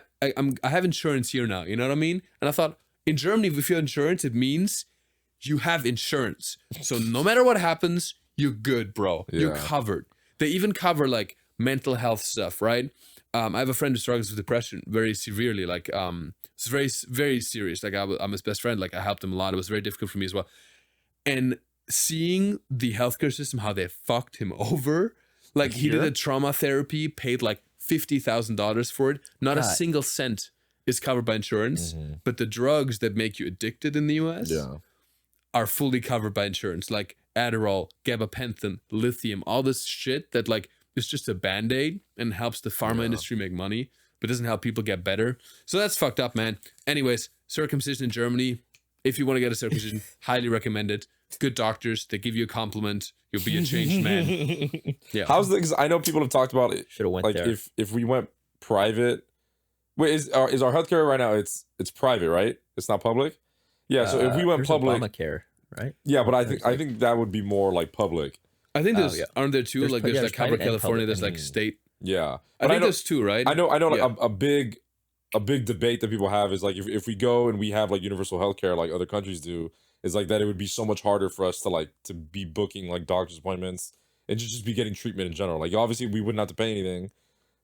have insurance here now. You know what I mean? And I thought in Germany, if you have insurance, it means you have insurance. So no matter what happens, you're good, bro. You're Yeah. covered. They even cover like mental health stuff, right? I have a friend who struggles with depression very severely. Like it's very very serious. Like I'm his best friend. Like I helped him a lot. It was very difficult for me as well. And seeing the healthcare system, how they fucked him over. Like he did a trauma therapy, paid like $50,000 for it. Not a single cent is covered by insurance. But the drugs that make you addicted in the US are fully covered by insurance. Like Adderall, gabapentin, lithium, all this shit that like is just a band-aid and helps the pharma industry make money, but doesn't help people get better. So that's fucked up, man. Anyways, circumcision in Germany. If you want to get a circumcision, highly recommend it. Good doctors, they give you a compliment. You'll be a changed man. Yeah. how's the? Because I know people have talked about it. Should have went Like there. if we went private, wait, is our healthcare right now? It's private, right? It's not public. Yeah. So if we went There's public, Obamacare, right? yeah, but I think that would be more like public. I think there's, yeah. aren't there two? There's Like pri- there's yeah, like there's Cover private and California, public. there's like state. Yeah, I think there's two, right? I know. Like Yeah. a big debate that people have is like if we go and we have like universal healthcare like other countries do, is like that it would be so much harder for us to be booking like doctor's appointments and just be getting treatment in general. Like obviously we wouldn't have to pay anything,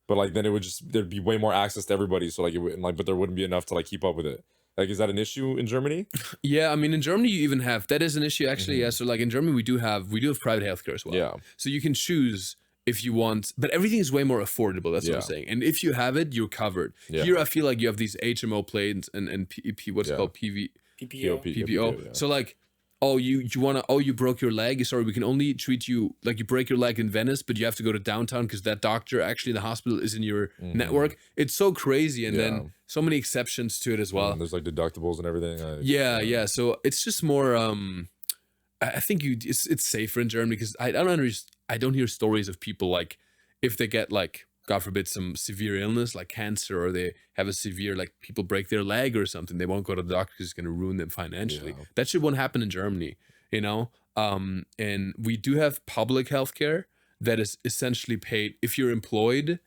but like then it would just there'd be way more access to everybody. So like it would like but there wouldn't be enough to like keep up with it. Like is that an issue in Germany? Yeah, I mean in Germany you even have that is an issue actually. Yeah, so like in Germany we do have private healthcare as well. Yeah. So you can choose if you want, but everything is way more affordable. That's what I'm saying. And if you have it, you're covered. Yeah. Here I feel like you have these HMO plans and what's it called PV. PPO. PPO. yeah. So like, you broke your leg. Sorry, we can only treat you like you break your leg in Venice, but you have to go to downtown because that doctor actually the hospital is in your network. It's so crazy, and then so many exceptions to it as well. And there's like deductibles and everything. Yeah. So it's just more. I think it's safer in Germany because I don't hear stories of people like if they get like God forbid some severe illness like cancer or they have a severe like people break their leg or something, they won't go to the doctor because it's going to ruin them financially. Yeah. That shit won't happen in Germany, you know. And we do have public healthcare that is essentially paid if you're employed,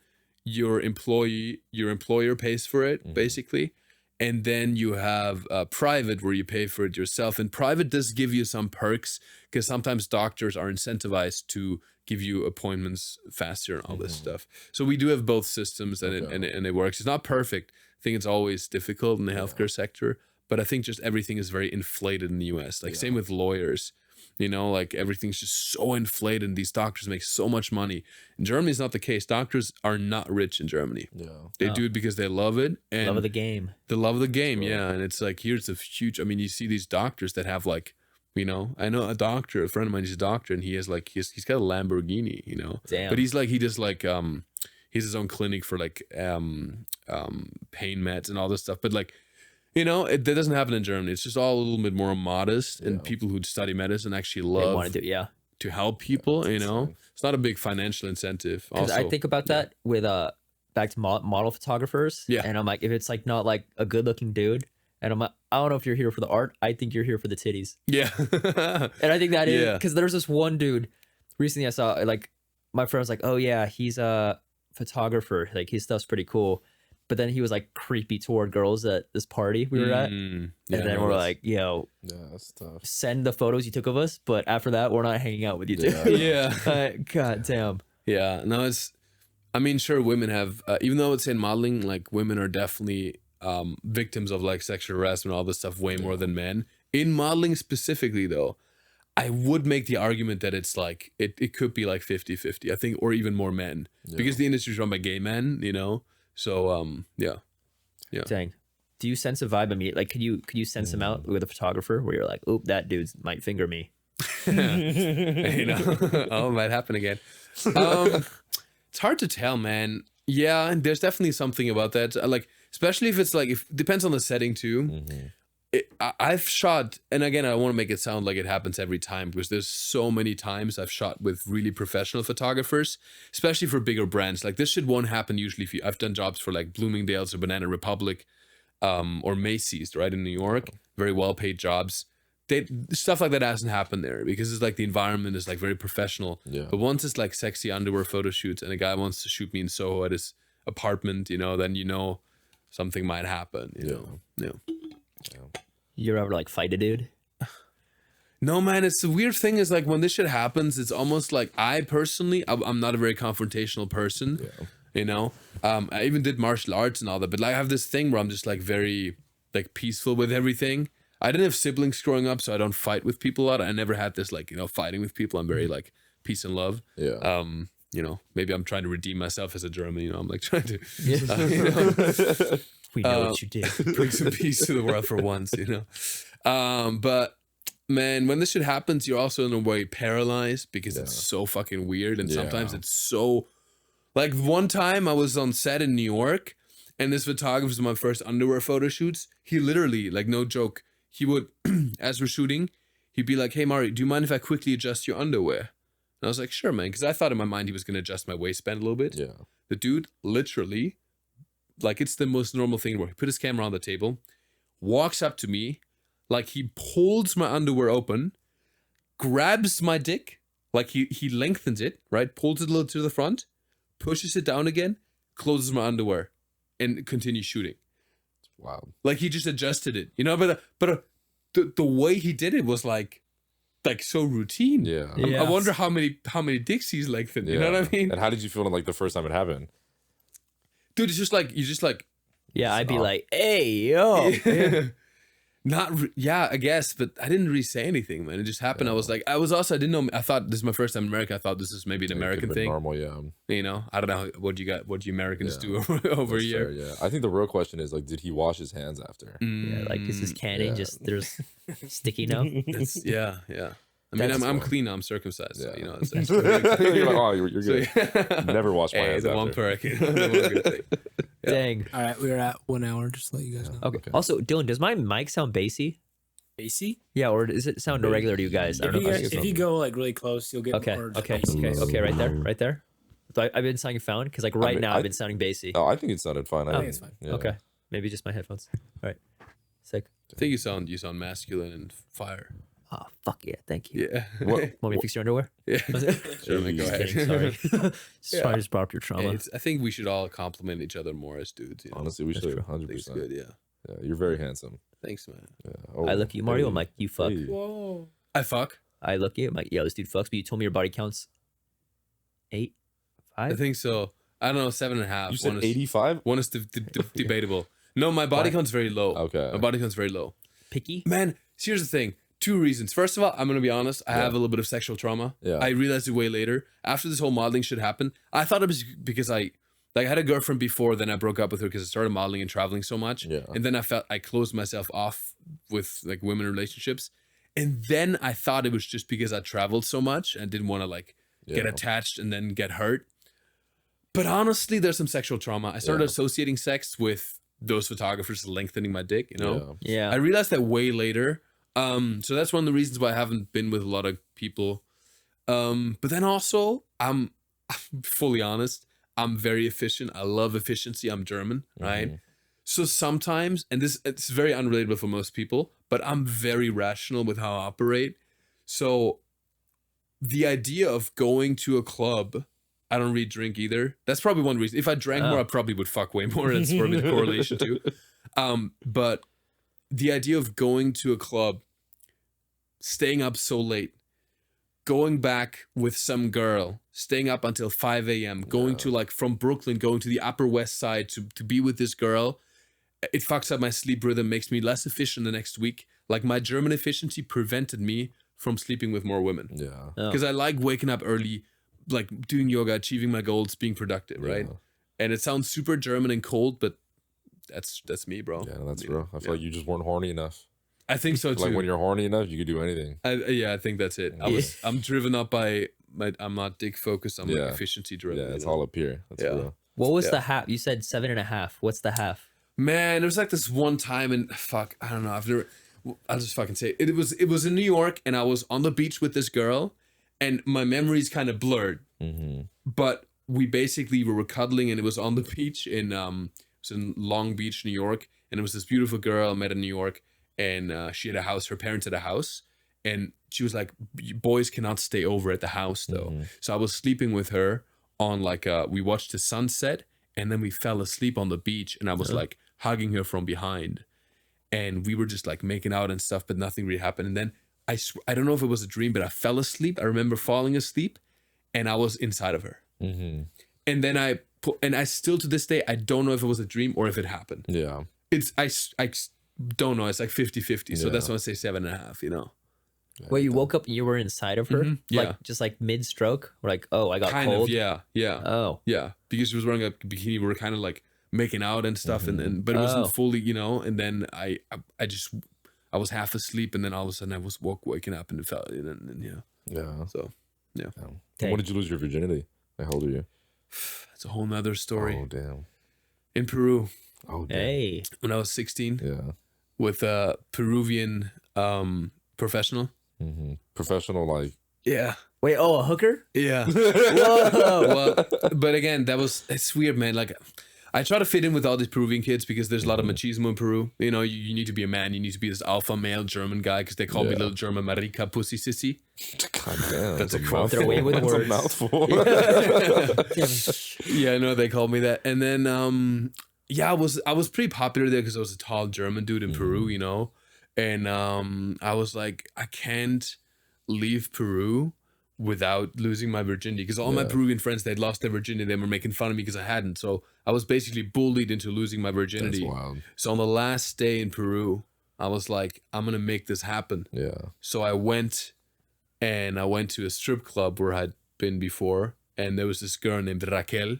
your employer pays for it basically. And then you have private where you pay for it yourself. And private does give you some perks because sometimes doctors are incentivized to give you appointments faster and all this stuff. So we do have both systems and it works. It's not perfect. I think it's always difficult in the healthcare sector. But I think just everything is very inflated in the US. Like same with lawyers. You know, like everything's just so inflated and these doctors make so much money. In Germany, it's not the case. Doctors are not rich in Germany. Yeah. They do it because they love it. And Love of the game. the love of the game, yeah. And it's like, here's a huge, I mean, you see these doctors that have like, you know, I know a doctor, a friend of mine is a doctor and he has like, he's got a Lamborghini, you know. Damn. But he's like, he does like, he has his own clinic for like pain meds and all this stuff. But like, you know, that doesn't happen in Germany. It's just all a little bit more modest, and people who study medicine actually They love want to do, to help people. You know, it's not a big financial incentive. Because Also, I think about that with back to model photographers. Yeah. And I'm like, if it's like not like a good looking dude, and I'm like, I don't know if you're here for the art. I think you're here for the titties. yeah, And I think that is Yeah. because there's this one dude recently I saw, like my friend was like, oh yeah, he's a photographer. Like his stuff's pretty cool. But then he was like creepy toward girls at this party we were at. And then we're like, yo, Yeah, that's tough. send the photos you took of us. But after that, we're not hanging out with you too. yeah. God damn. Yeah, no, it's. I mean, sure, women have, even though it's in modeling, like women are definitely victims of like sexual harassment, all this stuff, way more than men. In modeling specifically, though, I would make the argument that it's like it could be like 50-50, I think, or even more men, because the industry is run by gay men, you know. So yeah. Dang. Do you sense a vibe immediately? Like, could you sense him out with a photographer where you're like, oop, that dude might finger me? You know, oh, it might happen again. It's hard to tell, man. Yeah, and there's definitely something about that. Like, especially if it's like, if depends on the setting too. I've shot, and again, I don't want to make it sound like it happens every time, because there's so many times I've shot with really professional photographers, especially for bigger brands. Like, this shit won't happen usually if you, I've done jobs for like Bloomingdale's or Banana Republic, or Macy's, right, in New York, very well paid jobs. Stuff like that hasn't happened there because it's like the environment is like very professional. But once it's like sexy underwear photo shoots and a guy wants to shoot me in Soho at his apartment, you know, then you know something might happen. You know. You ever like fight a dude? No, man. It's the weird thing is like when this shit happens, it's almost like I personally, I'm not a very confrontational person. You know, I even did martial arts and all that, but like I have this thing where I'm just like very like peaceful with everything. I didn't have siblings growing up, so I don't fight with people a lot. I never had this like, you know, fighting with people. I'm very like peace and love. You know, maybe I'm trying to redeem myself as a German. You know, I'm like trying to. You know, We know what you did. bring some peace to the world for once. You know, but man, when this shit happens, you're also in a way paralyzed because it's so fucking weird, and sometimes it's so. Like one time I was on set in New York, and this photographer was my first underwear photo shoots. He literally, like no joke, he would, as we're shooting, he'd be like, "Hey Mario, do you mind if I quickly adjust your underwear?" And I was like, "Sure, man," because I thought in my mind he was gonna adjust my waistband a little bit. The dude literally, like it's the most normal thing where he put his camera on the table, walks up to me, like he pulls my underwear open, grabs my dick, like he lengthens it, right, pulls it a little to the front, pushes it down again, closes my underwear, and continues shooting. Wow. Like he just adjusted it, you know. But the way he did it was like so routine. I wonder how many dicks he's lengthened. You know what I mean? And how did you feel like the first time it happened? Dude, it's just like you just like. Yeah, I'd be like, "Hey, yo." I guess, but I didn't really say anything, man. It just happened. I was like, I didn't know. I thought this is my first time in America. I thought this is maybe an American thing. Normal, You know, I don't know what you Americans do over here. Fair, I think the real question is like, did he wash his hands after? Yeah, like is his canning just there's sticky now? Yeah. I mean, I'm clean now. I'm circumcised. So, you know, it's You're like, oh, you're good. Never wash my hands the after. one perk. The one good thing. Yeah. Dang. All right, we're at 1 hour. Just to let you guys know. Okay. Also, Dylan, does my mic sound bassy? Bassy? Yeah, or does it sound irregular to you guys? I don't know. If you go like really close, you'll get more Okay, right there. So I've been sounding fine because like now I've been sounding bassy. Oh, I think it sounded fine. I think it's fine. Yeah. Okay, maybe just my headphones. All right, sick. I think you sound masculine and fire. Oh fuck yeah, thank you. Yeah. Want me to fix your underwear? Yeah. Sure, man, go Just ahead. kidding, sorry. Sorry, just brought up your trauma. I think we should all compliment each other more as dudes. You know? Honestly, we should. true. 100%. It's good. Yeah. Yeah, you're very handsome. Thanks, man. Yeah. I look at you, Mario. I'm like, you fuck. Hey. Whoa. I fuck. I look at you. I'm like, yo, this dude fucks. But you told me your body counts 8, I 5. think so. I don't know, 7.5. You said 85? One is debatable. No, my body count's very low. Okay. My body count's very low. Picky. Man, here's the thing. 2 reasons. First of all, I'm gonna be honest. I have a little bit of sexual trauma. Yeah. I realized it way later. After this whole modeling shit happened, I thought it was because I had a girlfriend before, then I broke up with her because I started modeling and traveling so much. Yeah. And then I felt I closed myself off with like women relationships. And then I thought it was just because I traveled so much and didn't want to like get attached and then get hurt. But honestly, there's some sexual trauma. I started associating sex with those photographers lengthening my dick, you know? Yeah. I realized that way later. So that's one of the reasons why I haven't been with a lot of people. But then also, I'm fully honest, I'm very efficient. I love efficiency. I'm German, right? So sometimes, and it's very unrelatable for most people, but I'm very rational with how I operate. So the idea of going to a club, I don't really drink either. That's probably one reason. If I drank more, I probably would fuck way more. That's probably the correlation too. But the idea of going to a club, staying up so late, going back with some girl, staying up until 5 a.m., going to like from Brooklyn, going to the Upper West Side to be with this girl, it fucks up my sleep rhythm, makes me less efficient the next week. Like my German efficiency prevented me from sleeping with more women. Yeah. Because I like waking up early, like doing yoga, achieving my goals, being productive, right? And it sounds super German and cold, but that's me, bro. Yeah, that's real. I feel like you just weren't horny enough. I think so too. Like when you're horny enough, you could do anything. I think that's it. I'm driven up by I'm not dick focused. I'm like efficiency driven. Yeah, it's all up here. That's real. What was the half? You said 7.5. What's the half? Man, it was like this one time, and fuck, I don't know. I'll just fucking say it. It was in New York, and I was on the beach with this girl, and my memory's kind of blurred. But we were cuddling, and it was on the beach in it was in Long Beach, New York, and it was this beautiful girl I met in New York, and she had a house. Her parents had a house, and she was like, "Boys cannot stay over at the house, though." So I was sleeping with her on we watched the sunset, and then we fell asleep on the beach, and I was like hugging her from behind, and we were just like making out and stuff, but nothing really happened. And then I don't know if it was a dream, but I fell asleep. I remember falling asleep, and I was inside of her. And then I still to this day, I don't know if it was a dream or if it happened. Yeah. I don't know. It's like 50-50. So that's why I say 7.5, you know? Wait, you woke up and you were inside of her? Yeah. Like, just like mid-stroke? Or like, oh, I got Kind cold? of, yeah. Oh. Yeah. Because she was wearing a bikini. We were kind of like making out and stuff. And but it wasn't fully, you know? And then I was half asleep, and then all of a sudden I was waking up and it felt, and yeah. Yeah. So, yeah. When did you lose your virginity? Like, how old are you? That's a whole nother story. Oh, damn. In Peru. Oh, damn. Hey. When I was 16. Yeah. With a Peruvian professional. Professional, like. Yeah. Wait, a hooker? Yeah. Whoa. Well, but again, it's weird, man. Like, I try to fit in with all these Peruvian kids because there's a lot of machismo in Peru. You know, you need to be a man. You need to be this alpha male German guy because they call me little German marica pussy sissy. God damn. That's a quote. They're away with That's words. a mouthful. Yeah, I know they called me that. And then, I was pretty popular there because I was a tall German dude in Peru, you know. And I was like, I can't leave Peru without losing my virginity because all my Peruvian friends, they'd lost their virginity. They were making fun of me because I hadn't. So I was basically bullied into losing my virginity. That's wild. So on the last day in Peru, I was like, I'm going to make this happen. Yeah. So I went to a strip club where I'd been before. And there was this girl named Raquel.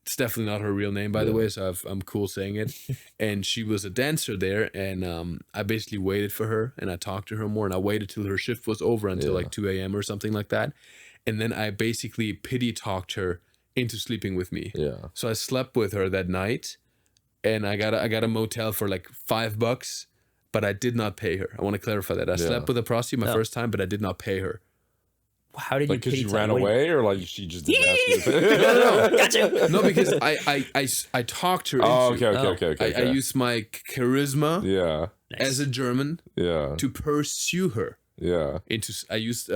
It's definitely not her real name, by the way, so I'm cool saying it. And she was a dancer there, and I basically waited for her, and I talked to her more, and I waited till her shift was over until like 2 a.m. or something like that. And then I basically pity talked her into sleeping with me. Yeah. So I slept with her that night, and I got a motel for like $5, but I did not pay her. I want to clarify that. I slept with a prostitute my first time, but I did not pay her. How did you because you pity ran talk? away, or like she just didn't ask you to pay? Gotcha. No, because I talked her into Okay. I used my charisma Yeah. as a German Yeah. to pursue her Yeah. into. I used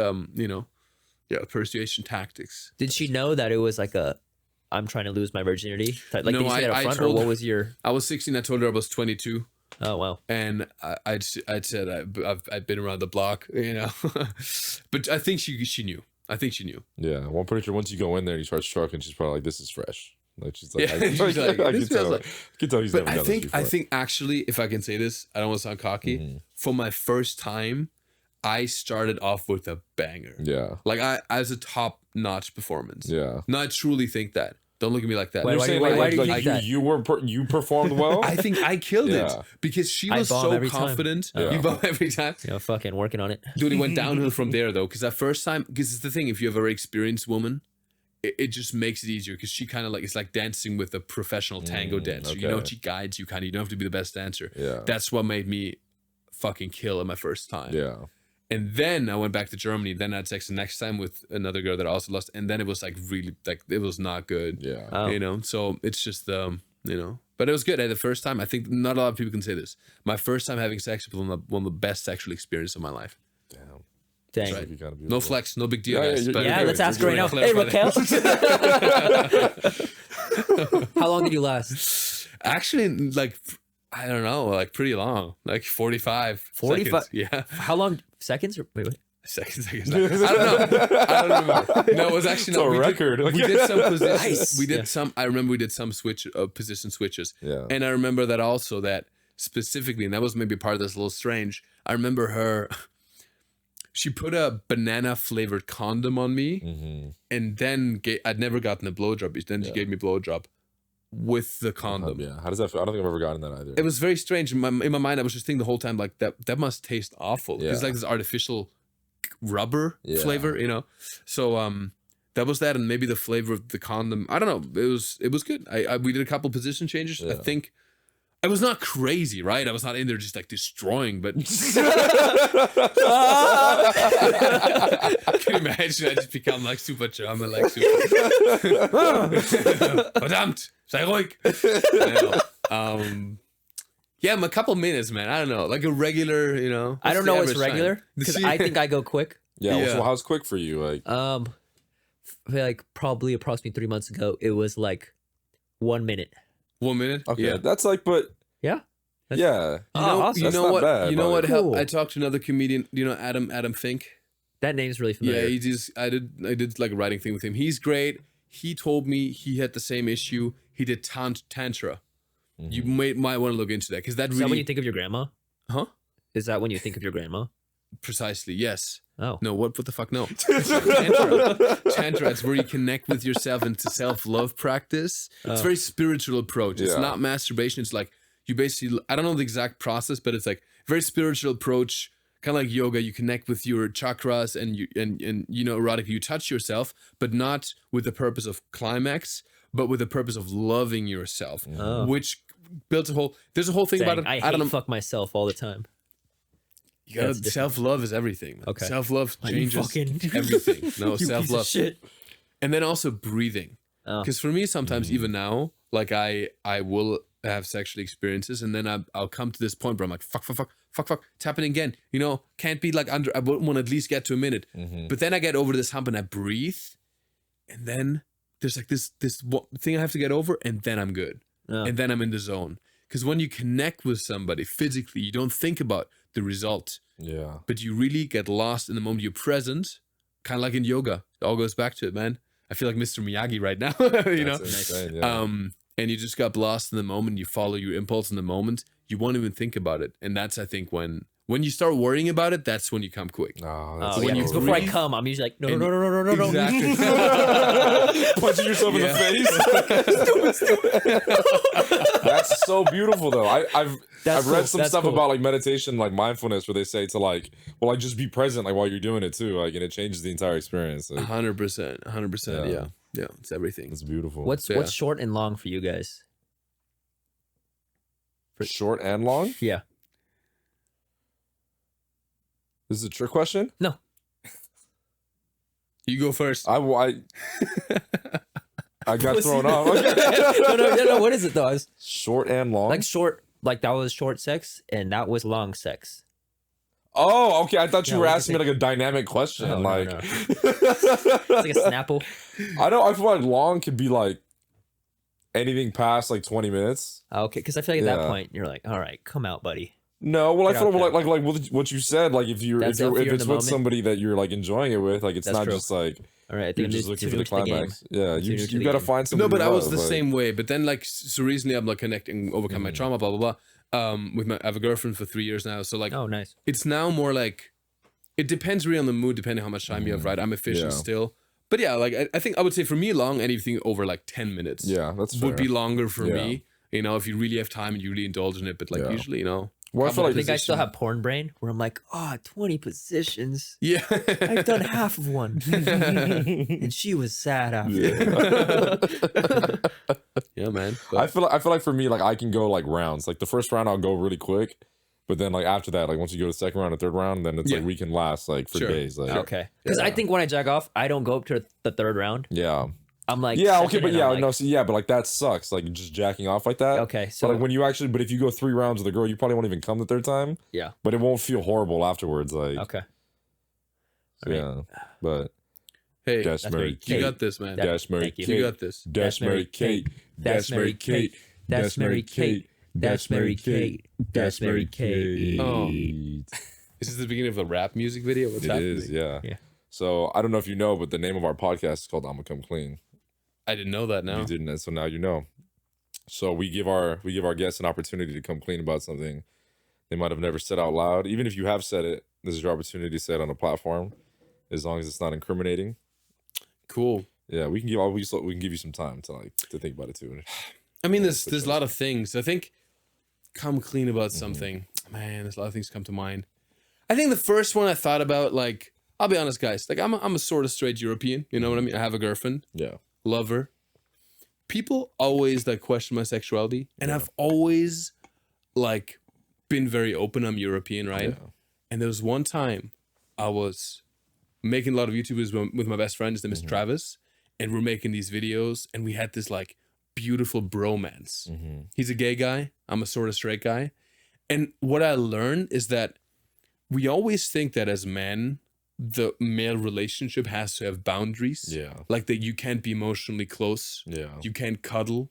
persuasion tactics. Did she know that it was like I'm trying to lose my virginity? Like, No, did you say that I up front, or told what her- was your? I was 16. I told her I was 22, Oh wow. and I'd said I've been around the block, you know. But I think she knew. I think she knew. Yeah. Well, I'm pretty sure once you go in there and you start stroking, she's probably like, "This is fresh." Like she's like, Yeah, I, she's like, I can "This tell. feels like-" I can tell he's But never I done think this before. actually, if I can say this, I don't want to sound cocky. For my first time, I started off with a banger. Yeah. Like as a top-notch performance. Yeah. No, I truly think that. Don't look at me like that. Wait, You're why saying do you like, think like that? you performed well. I think I killed it Yeah. because she I was bomb so every time. confident. Yeah. You bomb every time. You know, fucking working on it. Dude, it went downhill from there though. Because that first time, because it's the thing, if you have a very experienced woman, it just makes it easier because she kind of like, it's like dancing with a professional tango dancer. You know, okay. she guides you kind of, you don't have to be the best dancer. Yeah. That's what made me fucking kill it my first time. Yeah. And then I went back to Germany. Then I had sex the next time with another girl that I also lost. And then it was like really, like, it was not good. Yeah. Oh. You know, so it's just, you know, but it was good. The first time, I think not a lot of people can say this. My first time having sex was one of the best sexual experiences of my life. Damn. Dang. right. You gotta be No flex, no big deal, Yeah, guys. yeah, but- Yeah, You're let's good. ask her right now. You're Hey, good. Raquel. How long did you last? Actually, like, I don't know, like pretty long, like 45. 45? Seconds. Yeah. How long? Seconds? Or wait. Seconds. I don't know. I don't remember. No, it was actually It's no. a We record. did some positions. Nice. We did Yeah. some. I remember we did some position switches. Yeah. And I remember that also that specifically, and that was maybe part of this a little strange. I remember her. She put a banana flavored condom on me, Mm-hmm. and then I'd never gotten a blowjob. Then she gave me a blowjob. with the condom. Yeah. How does that feel? I don't think I've ever gotten that either. It was very strange. In my mind, I was just thinking the whole time, like, that must taste awful. Yeah. It's like this artificial rubber Yeah. flavor, you know? So that was that, and maybe the flavor of the condom. I don't know. It was good. We did a couple position changes. I think I was not crazy, right? I was not in there just like destroying, but can you imagine? I just become like super German, like super verdammt, sei ruhig. Yeah, a couple minutes, man. I don't know, like a regular, you know. I don't know what's regular because I think I go quick. Yeah. Yeah. So how's quick for you? Like, Like probably approximately 3 months ago, it was like 1 minute. 1 minute. okay, Yeah. that's like, but Yeah. yeah. Awesome. You That's know not what? bad, You know what? but- Helped? Cool. I talked to another comedian. You know, Adam Fink. That name's really familiar. Yeah, I did like a writing thing with him. He's great. He told me he had the same issue. He did tantra. You might want to look into that because that Is really. that when you think of your grandma? Huh? Is that when you think of your grandma? Precisely. Yes. Oh. No. What the fuck? No. Tantra. It's where you connect with yourself into self-love practice. It's a very spiritual approach. It's Yeah. not masturbation. It's like you basically. I don't know the exact process, but it's like very spiritual approach. Kind of like yoga. You connect with your chakras and you know, erotically you touch yourself, but not with the purpose of climax, but with the purpose of loving yourself, Oh. which built a whole. There's a whole thing Dang, about it. I don't hate know. fuck myself all the time. You gotta, That's different. self-love is everything. Man. Okay. Self-love Like, you changes fucking- everything. No, You piece of self-love. shit. And then also breathing. Oh. Because for me, sometimes even now, like I will have sexual experiences, and then I'll come to this point where I'm like, fuck, it's happening again. You know, can't be like under. I want to at least get to a minute. But then I get over this hump and I breathe, and then there's like this thing I have to get over, and then I'm good, Oh. and then I'm in the zone. Because when you connect with somebody physically, you don't think about the result, Yeah. but you really get lost in the moment. You're present, kind of like in yoga. It all goes back to it, man. I feel like Mr. Miyagi right now. You know. That's insane, yeah. And you just got lost in the moment. You follow your impulse in the moment. You won't even think about it. And that's, I think, when you start worrying about it, that's when you come quick. Oh, Oh, when yeah, you 'cause before I breathe- come, I'm usually like, no, and- no, no, no, no, no, no. Exactly. punching yourself in the face. That's so beautiful, though. I've That's read cool. some That's stuff cool. about like meditation, like mindfulness, where they say to like just be present, like while you're doing it too, like, and it changes the entire experience. Like, 100%. 100%. Yeah. Yeah. It's everything. it's beautiful. What's Yeah. short and long for you guys? short and long? Yeah. This is a trick question. No. You go first. I got thrown off. no. What is it though? I was Short and long. like short, like that was short sex, and that was long sex. Oh, okay. I thought you Yeah, were what do you asking me like a dynamic question. No, no, like, no. It's like a Snapple. I feel like long could be like anything past like 20 minutes. Okay, because I feel like at that Yeah. point you're like, all right, come out, buddy. No, well, I Get feel out like what you said, like if That's if you're if in it's the with moment. somebody that you're like enjoying it with, like it's That's not true. just like All right, I think you're I'm just looking for the too new to climax. Yeah, Too new to you the got to game. find somebody. No, but you I was love, the like- same way. But then, like, so recently I'm like connecting, overcome my trauma, blah, blah, blah. I have a girlfriend for 3 years now. So, like, Oh, nice. it's now more like, it depends really on the mood, depending how much time you have, right? I'm efficient Yeah. still. But yeah, like, I think I would say for me, long, anything over like 10 minutes Yeah, that's fair. would be longer for Yeah. me. You know, if you really have time and you really indulge in it. But like, Yeah. usually, you know. Well, I feel I like think I still position. have porn brain where I'm like, 20 positions. Yeah. I've done half of one. And she was sad after. Yeah, man. I feel like for me, like I can go like rounds. Like the first round, I'll go really quick, but then like after that, like once you go to the second round and third round, then it's Yeah. like we can last like for Sure. days. Like Okay. Because I Yeah. think when I jack off, I don't go up to the third round. yeah, I'm like, yeah, okay, second but and yeah, I'm like, no, see, yeah, but like that sucks. Like just jacking off like that. Okay, So so like when you actually, but if you go 3 rounds with a girl, you probably won't even come the third time. yeah. But it won't feel horrible afterwards. Like Okay. so, yeah, but Hey, Dash That's Mary very you Kate, got this, man. Dash Mary Thank you. Kate, You got this. Dash Mary Kate, Dash Mary Kate, Dash Mary Kate, Dash Mary Kate, Dash Mary Kate. Oh. Is this the beginning of a rap music video? What's It happening? is, yeah. Yeah. So I don't know if you know, but the name of our podcast is called Imma Come Clean. I didn't know that now. You didn't, so now you know. So we give our guests an opportunity to come clean about something they might have never said out loud. Even if you have said it, this is your opportunity to say it on a platform, as long as it's not incriminating. Cool. Yeah, we can give you some time to to think about it too. I mean, there's a lot of things. I think come clean about something. Man, there's a lot of things come to mind. I think the first one I thought about, like, I'll be honest, guys. Like, I'm a sort of straight European. You know what I mean? I have a girlfriend. Yeah. Love her. People always like question my sexuality, and I've always like been very open. I'm European, right? Yeah. And there was one time I was making a lot of YouTubers with my best friend. His name is Travis, and we're making these videos, and we had this like beautiful bromance. He's a gay guy. I'm a sort of straight guy. And what I learned is that we always think that as men, the male relationship has to have boundaries. Yeah. Like that you can't be emotionally close. Yeah. You can't cuddle.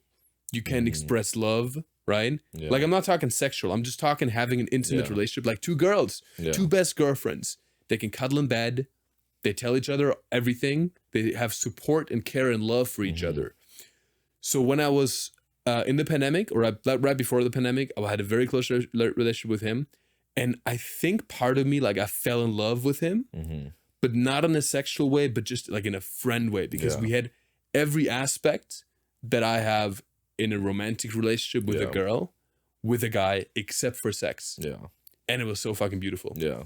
You can't express love, right? Yeah. Like I'm not talking sexual. I'm just talking having an intimate relationship. Like two girls, two best girlfriends. They can cuddle in bed. They tell each other everything. They have support and care and love for each other. So when I was in the pandemic, or right before the pandemic, I had a very close relationship with him. And I think part of me, like I fell in love with him, but not in a sexual way, but just like in a friend way, because we had every aspect that I have in a romantic relationship with a girl, with a guy, except for sex. Yeah. And it was so fucking beautiful. Yeah.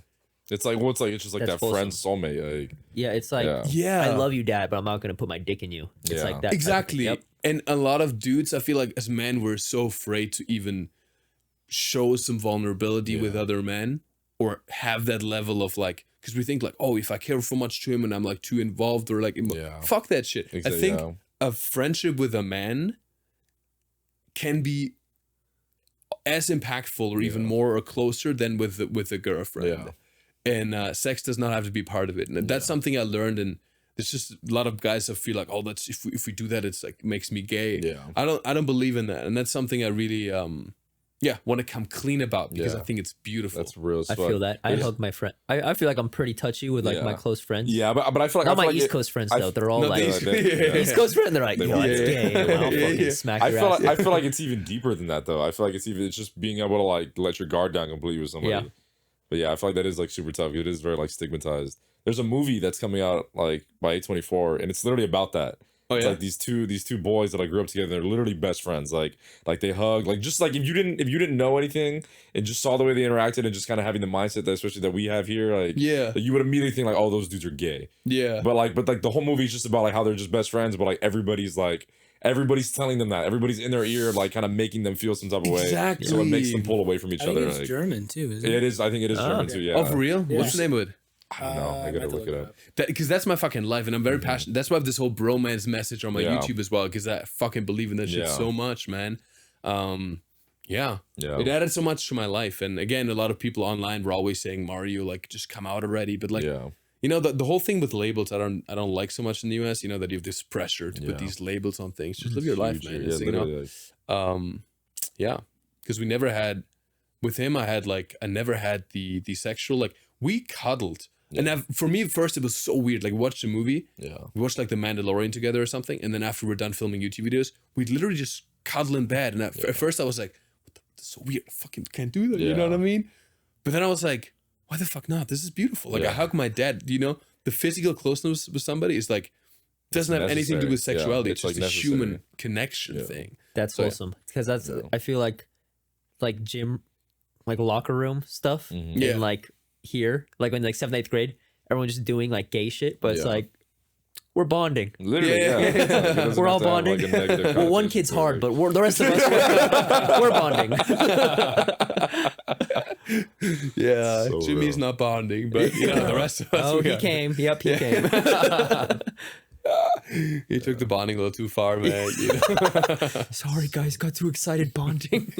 It's like, it's just like That's that friend soulmate. Like, Yeah, it's like, Yeah. I love you, Dad, but I'm not gonna put my dick in you. It's Yeah. like that. Exactly. Yep. And a lot of dudes, I feel like as men, we're so afraid to even show some vulnerability with other men or have that level of like, because we think like, oh, if I care so much to him and I'm like too involved or like, fuck that shit. Exactly, I think a friendship with a man can be as impactful or even more or closer than with a girlfriend. Yeah. And sex does not have to be part of it. And that's something I learned. And there's just a lot of guys that feel like, oh, that's if we do that, it's like makes me gay. Yeah. I don't believe in that. And that's something I really want to come clean about because I think it's beautiful. That's real as I fuck. feel that. I hug my friend. I feel like I'm pretty touchy with like my close friends. Yeah, but I feel like Not I feel my like East Coast friends though. They're all like they- East Coast friends. They're like, yo, want it's it. gay. I'll fucking smack I your feel ass. like I feel like it's even deeper than that though. I feel like it's just being able to like let your guard down completely with somebody. Yeah. But yeah, I feel like that is like super tough. It is very like stigmatized. There's a movie that's coming out like by A24, and it's literally about that. Oh It's yeah. like these two boys that I grew up together. They're literally best friends. Like they hug. Like just like if you didn't know anything and just saw the way they interacted and just kind of having the mindset that especially that we have here, like Yeah. you would immediately think like, oh, those dudes are gay. Yeah. But like the whole movie is just about like how they're just best friends, but like everybody's telling them that. Everybody's in their ear, like kind of making them feel some type of way. Exactly. So it makes them pull away from each I think other. it's Like, German too, isn't it? it is. I think it is German too. Yeah. Oh, for real? Yeah. What's the name of it? I don't know. I gotta look it up. Because that's my fucking life, and I'm very passionate. That's why I have this whole bromance message on my Yeah. YouTube as well, because I fucking believe in that shit Yeah. so much, man. Yeah. Yeah. It added so much to my life. And again, a lot of people online were always saying, Mario, like, just come out already. But like, Yeah. you know, the whole thing with labels, I don't like so much in the US, you know, that you have this pressure to put these labels on things. Just live your life, man. Yeah, It's, you know, literally, like, yeah. Because we never had, with him, I never had the sexual, like, we cuddled. And for me, at first, it was so weird. Like, we watched a movie. yeah. We watched like The Mandalorian together or something, and then after we're done filming YouTube videos, we'd literally just cuddle in bed. And at first, I was like, "What the, that's so weird. I fucking can't do that." You know Yeah. what I mean? But then I was like, "Why the fuck not? This is beautiful." Like I Yeah. hug my dad. You know, the physical closeness with somebody is like doesn't have anything to do with necessary. Yeah, sexuality. it's, It's just like, a necessary. human connection thing. That's So, yeah. awesome because that's I feel like gym, like locker room stuff, Yeah. and like here, like in like 7th, 8th grade, everyone just doing like gay shit, but it's Yeah. like we're bonding. Literally, Yeah. yeah. Like, it doesn't We're all have to have, bonding. like, a negative Well, one connotation kid's to it, hard, like- but the rest of us we're bonding. Yeah, So Jimmy's real. not bonding, but you know the rest of us. Oh, we he are. came. Yep, he came. He took the bonding a little too far, man. You know? Sorry, guys, got too excited bonding.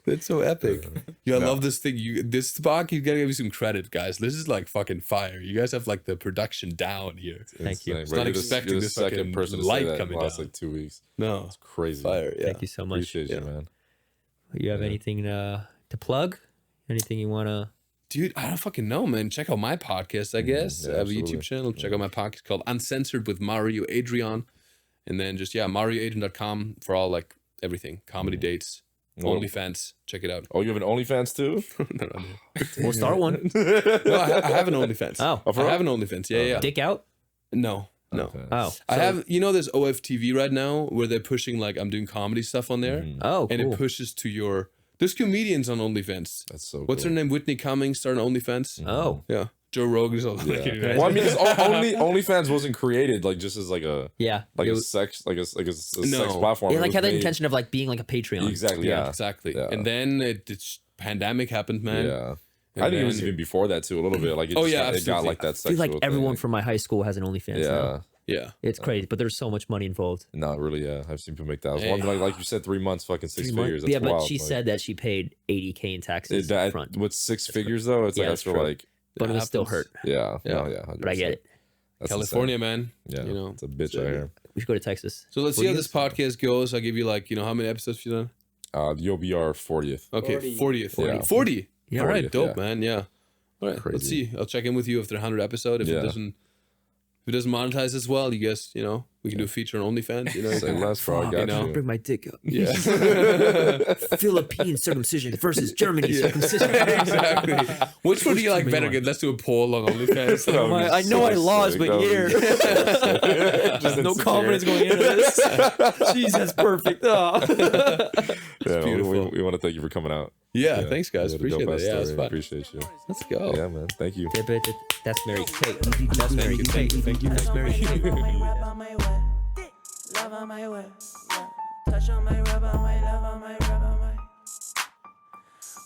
That's so epic. I love this thing. This Spock, you gotta give me some credit, guys. This is like fucking fire. You guys have like the production down here. Thank you. Insane. It's Right, not you're the- expecting you're the this second fucking person to light say that in coming the last down. like 2 weeks. No, It's crazy. fire. Yeah. Thank you so much. Appreciate you, man. You have anything to plug? Anything you want to? Dude, I don't fucking know, man. Check out my podcast, I guess. yeah, I have a absolutely. YouTube channel. Check out my podcast called Uncensored with Mario Adrion. And then just, MarioAdrion.com for all like everything. Comedy dates, OnlyFans. Check it out. Oh, you have an OnlyFans too? No. We'll start one. No, I have an OnlyFans. Oh, I have an OnlyFans. Yeah. Dick out. No. No. Okay. Oh, I have, there's OFTV right now where they're pushing like I'm doing comedy stuff on there, oh, and cool. it pushes to your. There's comedians on OnlyFans. That's so. What's her name? Whitney Cummings started OnlyFans. Oh, Yeah, Joe Rogan's on. Yeah. Well, I mean, OnlyFans wasn't created like just as like a yeah. like It a was- sex sex No. platform. It It like was had the made- intention of like being like a Patreon. Exactly. Yeah, Yeah. exactly. Yeah. And then it's pandemic happened, man. Yeah. And I think it was then- even before that too, a little bit. Like it Oh, just yeah, got, it got absolutely. like that I sexual feel like everyone thing. from my high school has an OnlyFans Yeah. now. Yeah. It's crazy, but there's so much money involved. No, really, yeah. I've seen people make that. Hey. One like you said, 3 months, fucking 6 3 months. figures. That's Yeah, but wild. she Like, said that she paid $80K in taxes up front. what's 6 figures though? It's Yeah, like I that's feel true. like But it would still hurt. yeah, Yeah. no, yeah. 100%. But I get it. That's California, man. insane. Yeah, You know, it's a bitch so, right here. We should go to Texas. So let's What see do how you this podcast goes. I'll give you like, how many episodes you done? You'll be our 40th. Okay, 40th. 40. Yeah. 40. Yeah. All right, 40th, dope, yeah. man. Yeah. All right, let's Crazy. see. I'll check in with you after 100 episode. If Yeah. it doesn't monetize as well, you guess, we can do a feature on OnlyFans. Say less, bro. I got know. you. Bring my dick up. Yeah. Philippine circumcision versus Germany circumcision. Exactly. Which one do you like better? Good. Let's do a poll on OnlyFans. That would be I know I so lost, sick. but That would be here. so sick. Just No insecure. confidence going into this. Jeez, that's perfect. Oh. Yeah, beautiful. we want to thank you for coming out. Yeah, thanks, guys. You had a Appreciate dope-ass it. Yeah, it's story. fun. Appreciate you. Let's go. Yeah, man. Thank you. That's Mary Kate. That's Mary Kate. Thank you. That's Mary Kate. Rub on my way. Love on my way. Yeah. Touch on my rub on my love on my rub on my.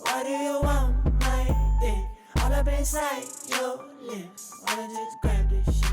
Why do you want my dick all up inside your lips? Wanna just grab this shit.